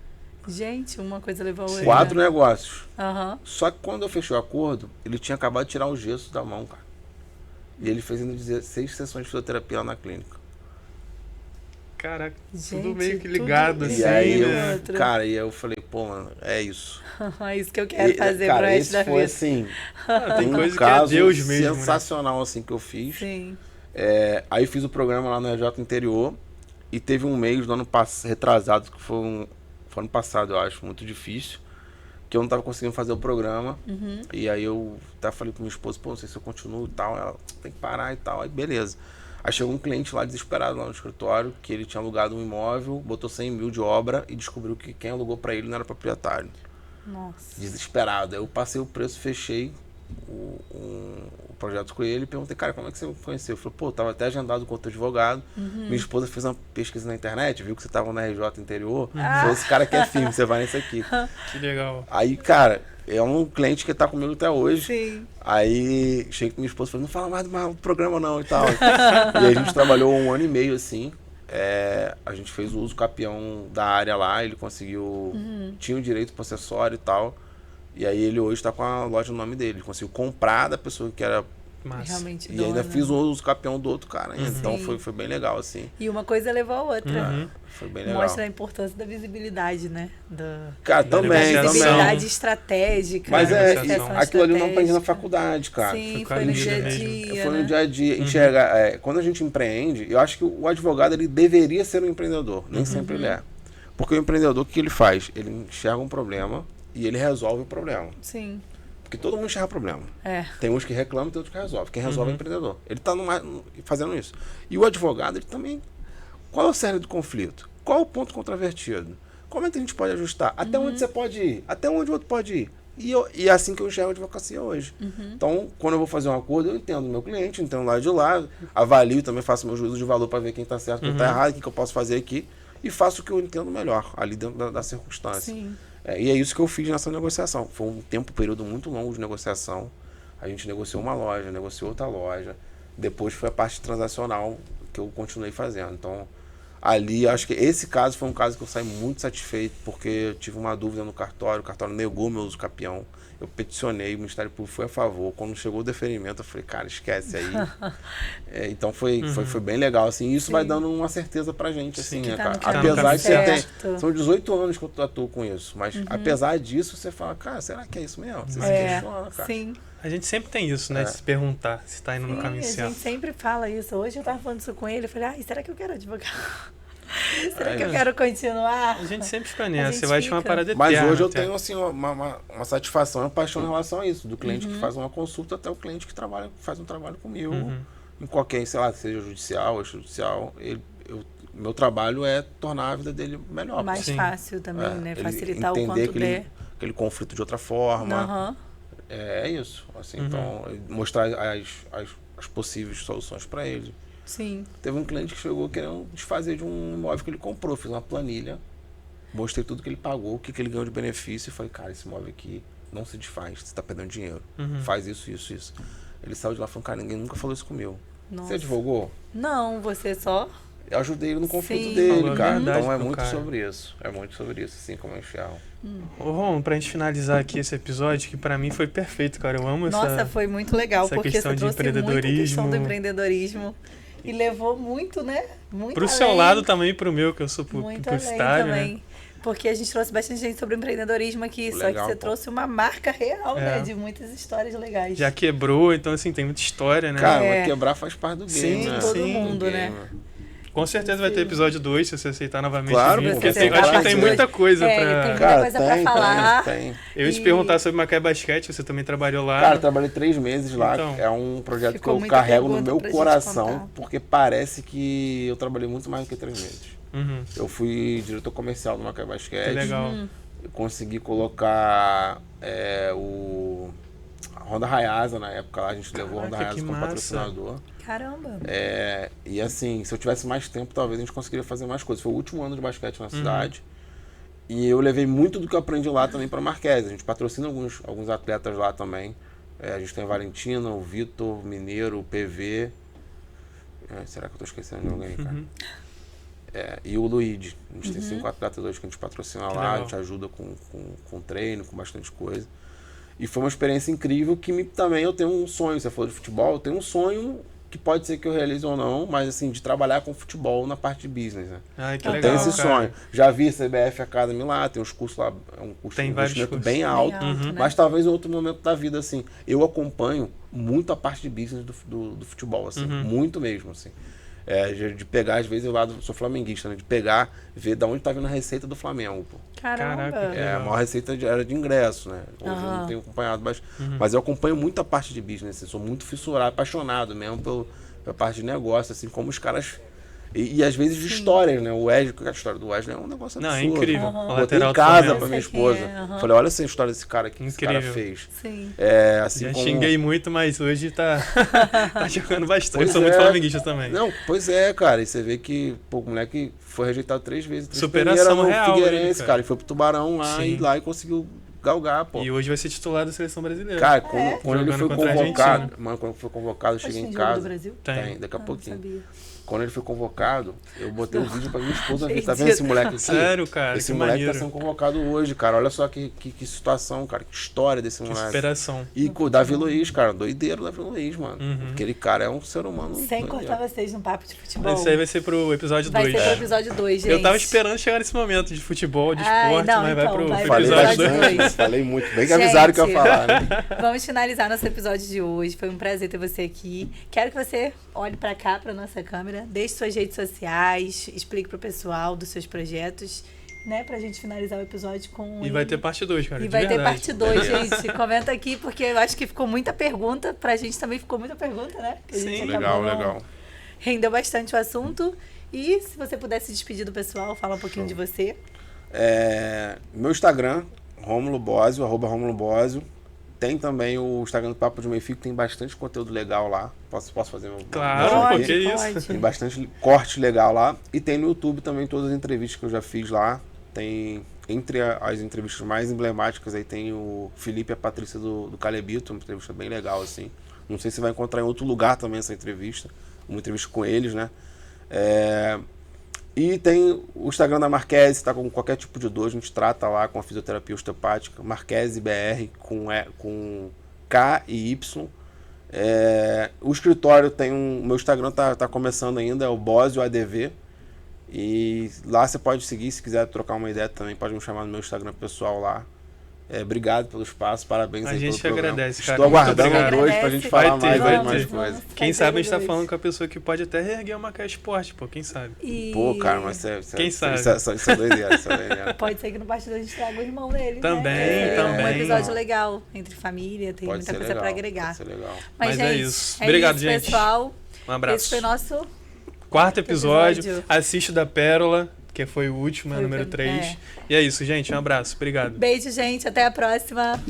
Gente, uma coisa levou a outra. 4 negócios. Uhum. Só que quando eu fechei o acordo, ele tinha acabado de tirar o gesso da mão, cara. E ele fez ainda 16 sessões de fisioterapia lá na clínica. Caraca, gente, tudo meio que ligado, assim. E aí, né? cara, e eu falei, pô, mano, é isso. É isso que eu quero fazer cara, pro resto da vida. foi assim, Tem coisa caso que é Deus mesmo, sensacional, né? Assim, que eu fiz. Sim. Aí fiz o programa lá no RJ Interior e teve um mês do ano retrasado, que foi ano passado, eu acho, muito difícil, que eu não tava conseguindo fazer o programa. E aí eu até falei com minha esposa, pô, não sei se eu continuo e tal, ela tem que parar e tal, aí beleza. Aí chegou um cliente lá desesperado lá no escritório, que ele tinha alugado um imóvel, botou 100 mil de obra e descobriu que quem alugou para ele não era proprietário. Nossa. Desesperado. Aí eu passei o preço, fechei o projeto com ele e perguntei, cara, como é que você me conheceu? Eu falei, pô, tava até agendado com outro advogado. Minha esposa fez uma pesquisa na internet, viu que você tava na RJ Interior. Falou, esse cara aqui é firme, você vai nesse aqui. Que legal. Aí, cara, é um cliente que tá comigo até hoje. Sim. Aí cheguei com minha esposa e falei, não fala mais do programa não e tal. E aí a gente trabalhou 1 ano e meio assim. A gente fez o uso capião da área lá, ele conseguiu, tinha o direito possessório e tal. E aí ele hoje tá com a loja no nome dele. Ele conseguiu comprar da pessoa que era... Massa. Realmente E ainda fiz o uso capião do outro cara. Então Sim. foi bem legal, assim. E uma coisa levou a outra. Foi bem legal. Mostra a importância da visibilidade, né? Cara, também. Visibilidade estratégica. Mas negociação aquilo ali eu não aprendi na estratégica. faculdade, cara. Sim, Foi foi no quase dia a mesmo. dia. Foi né? no dia a dia. Enxerga, quando a gente empreende, eu acho que o advogado ele deveria ser um empreendedor. Nem sempre ele é. Porque o empreendedor, o que ele faz? Ele enxerga um problema e ele resolve o problema. Sim. Porque todo mundo enxerga problema. Tem uns que reclamam e tem outros que resolvem. Quem resolve é o empreendedor. Ele está fazendo isso. E o advogado, ele também... Qual é o cerne do conflito? Qual é o ponto controvertido? Como é que a gente pode ajustar? Até onde você pode ir? Até onde o outro pode ir? E é assim que eu enxergo a advocacia hoje. Então, quando eu vou fazer um acordo, eu entendo o meu cliente, entendo o lado de lá, avalio, também faço meu juízo de valor para ver quem está certo, quem está errado, o que eu posso fazer aqui. E faço o que eu entendo melhor, ali dentro da circunstância. Sim. E é isso que eu fiz nessa negociação. Foi um período muito longo de negociação. A gente negociou uma loja, negociou outra loja. Depois foi a parte transacional que eu continuei fazendo. Então, ali, acho que esse caso foi um caso que eu saí muito satisfeito, porque eu tive uma dúvida no cartório, o cartório negou meu uso capião. Eu peticionei, o Ministério Público foi a favor. Quando chegou o deferimento, eu falei, cara, esquece aí. Então foi bem legal, assim. Isso vai dando uma certeza pra gente, assim, né, cara? Apesar de você ter... São 18 anos que eu atuo com isso, mas apesar disso, você fala, cara, será que é isso mesmo? Você se questiona, cara. Sim. A gente sempre tem isso, né? De se perguntar se tá indo no caminho A certo. gente sempre fala isso. Hoje eu tava falando isso com ele, eu falei, será que eu quero advogar? Será que eu quero continuar? A gente sempre fica nessa, gente você vai achar uma fica. parada Mas eterna. hoje eu até. tenho assim, uma satisfação e uma paixão em relação a isso. Do cliente que faz uma consulta até o cliente que faz um trabalho comigo. Em qualquer, sei lá, seja judicial, extrajudicial. Meu trabalho é tornar a vida dele melhor. Mais fácil também, né? Ele Facilitar o entender quanto der. aquele conflito de outra forma. Uhum. É isso. Assim, então, mostrar as possíveis soluções para ele. Sim. Teve um cliente que chegou querendo desfazer de um imóvel que ele comprou. Fiz uma planilha, mostrei tudo que ele pagou, o que ele ganhou de benefício e falei, cara, esse imóvel aqui não se desfaz, você está perdendo dinheiro. Faz isso, isso, isso. Ele saiu de lá e falou, cara, ninguém nunca falou isso comigo. Nossa. Você advogou? Não, você só... Eu ajudei ele no conflito Sim. dele, Falou a cara. verdade Então é pro muito cara. sobre isso. É muito sobre isso, assim como eu enxergo. Ô, Ron, pra gente finalizar aqui esse episódio, que pra mim foi perfeito, cara. Eu amo Nossa, foi muito legal, essa porque questão você de trouxe muito a questão empreendedorismo. do empreendedorismo e levou muito, né? Muito Pro além, seu lado também, pro meu, que eu sou muito além publicitário, também. né? Porque a gente trouxe bastante gente sobre empreendedorismo aqui, só que Legal, você pô. trouxe uma marca real, É. né? De muitas histórias legais. Já quebrou, então assim, tem muita história, né? Cara, É. mas quebrar faz parte do game, Sim, né? todo sim. mundo, Do né? game. Com certeza vai ter episódio 2, se você aceitar novamente Claro, vir, pô, porque você tem, aceitar acho que tem parte dois. muita coisa É, pra... tem muita Cara, coisa pra tem, falar. tem. Eu ia te E- perguntar sobre Macaé Basquete, você também trabalhou lá. Cara, eu trabalhei 3 meses lá. Então. É um projeto que Ficou eu muita carrego no pergunta meu pra gente coração, contar. porque parece que eu trabalhei muito mais do que 3 meses. Uhum, Eu fui diretor comercial do Macaé Basquete. que legal. Eu consegui colocar a Honda Hayasa na época lá. A gente levou a Honda Caraca, Hayasa que como massa. patrocinador. Caramba. E assim, se eu tivesse mais tempo, talvez a gente conseguiria fazer mais coisas. Foi o último ano de basquete na cidade. E eu levei muito do que eu aprendi lá também para Marquese. A gente patrocina alguns atletas lá também. A gente tem a Valentina, o Vitor, o Mineiro, o PV. Será que eu tô esquecendo de alguém, cara? E o Luigi. A gente tem 5 atletas hoje que a gente patrocina Que lá, legal. a gente ajuda com treino, com bastante coisa. E foi uma experiência incrível que também eu tenho um sonho. Você falou de futebol, eu tenho um sonho que pode ser que eu realize ou não, mas assim, de trabalhar com futebol na parte de business, né? Ai, que Eu legal, tenho esse cara. sonho. Já vi a CBF Academy lá, tem os cursos lá, é um curso Tem de vários investimento cursos. bem alto, Bem alto, né? mas talvez em outro momento da vida, assim, eu acompanho muito a parte de business do futebol, assim, muito mesmo, assim. De pegar, às vezes, eu sou flamenguista, né? De pegar, ver de onde tá vindo a receita do Flamengo, pô. Caramba. Caraca, que A maior receita era de ingresso, né? Hoje eu não tenho acompanhado, mas eu acompanho muito a parte de business, assim, sou muito fissurado, apaixonado mesmo pela parte de negócio, assim, como os caras... E às vezes de histórias, né? O Wesley, a história do Wesley é um negócio Não, é absurdo. incrível. O Botei lateral em do casa Flamengo. pra minha Esse aqui esposa. é, Falei, olha essa história desse cara que esse cara Incrível. fez. Sim. Assim Já como... xinguei muito, mas hoje tá jogando bastante. Pois Eu sou muito é. flamenguista também. Não, pois é, cara. E você vê que o moleque foi rejeitado 3 vezes. Superação no real Figueirense, ele, cara. cara. Ele foi pro Tubarão lá Sim. e conseguiu galgar, pô. E hoje vai ser titular da seleção brasileira. Cara, quando ele Jogando foi contra a convocado, Argentina. mano, quando foi convocado, eu Hoje cheguei tem em jogo do casa. Brasil? Tem. Daqui a Não pouquinho. sabia. Quando ele foi convocado, eu botei um vídeo pra minha esposa ver. Tá Acredito. vendo esse moleque aqui? Sério, cara, Esse que moleque maneiro. tá sendo convocado hoje, cara. Olha só que situação, cara. Que história desse Que moleque. superação. E com o Davi Luiz, cara. Doideiro o Davi Luiz, mano. Uhum. Aquele cara é um ser humano. Sem doideiro. cortar vocês no papo de futebol. Esse aí vai ser pro episódio Vai 2. ser pro episódio 2, gente. Eu tava esperando chegar nesse momento de futebol, de Ai, esporte, não, mas vai então, pro vai pro Falei episódio episódio 2. bastante, dois. falei muito. Bem que avisaram que eu ia falar, né? Vamos finalizar nosso episódio de hoje. Foi um prazer ter você aqui. Quero que você olhe pra cá, pra nossa câmera, deixe suas redes sociais, explique pro pessoal dos seus projetos, né? Pra gente finalizar o episódio com E vai ter parte 2, cara. E de vai ter verdade. parte 2, gente. Comenta aqui, porque eu acho que ficou muita pergunta. Pra gente também ficou muita pergunta, né? Que a gente Sim. acabou Legal. Rendeu bastante o assunto. E se você pudesse despedir do pessoal, fala um pouquinho de você. Meu Instagram, Rômulo Bósio, @RômuloBósio. Tem também o Instagram do Papo de Meio Fio, que tem bastante conteúdo legal lá. Posso fazer meu Claro, meu pô, aqui? que isso. Tem bastante corte legal lá. E tem no YouTube também todas as entrevistas que eu já fiz lá. Tem, entre as entrevistas mais emblemáticas, aí tem o Felipe e a Patrícia do Calebito, uma entrevista bem legal, assim. Não sei se vai encontrar em outro lugar também essa entrevista. Uma entrevista com eles, né? E tem o Instagram da Marquese, tá com qualquer tipo de dor, a gente trata lá com a fisioterapia osteopática, Marquese BR, com K e Y. O escritório tem meu Instagram tá começando ainda, é o Bósio ADV. E lá você pode seguir, se quiser trocar uma ideia também, pode me chamar no meu Instagram pessoal lá. Obrigado pelo espaço, parabéns A aí gente pelo programa. agradece, cara. Estou aguardando Muito obrigado. dois pra gente falar Vai ter, mais vai ter. coisas. Quem sabe a gente tá dois. falando com a pessoa que pode até reerguer uma Maca Esporte, pô, quem sabe? E Pô, cara, mas Quem sabe? Isso é doideira, isso é doideira. pode ser que no bastidor a gente traga o irmão dele. Também, né? também. Um episódio legal entre família, tem Pode muita ser coisa legal, pra agregar. pode ser legal. Mas é gente, isso. Obrigado, isso, gente. pessoal. Um abraço. Esse foi nosso 4º episódio. episódio. Assiste o da Pérola, que foi o último, Foi o número prim- 3. E é isso, gente. Um abraço. Obrigado. beijo, gente. Até a próxima.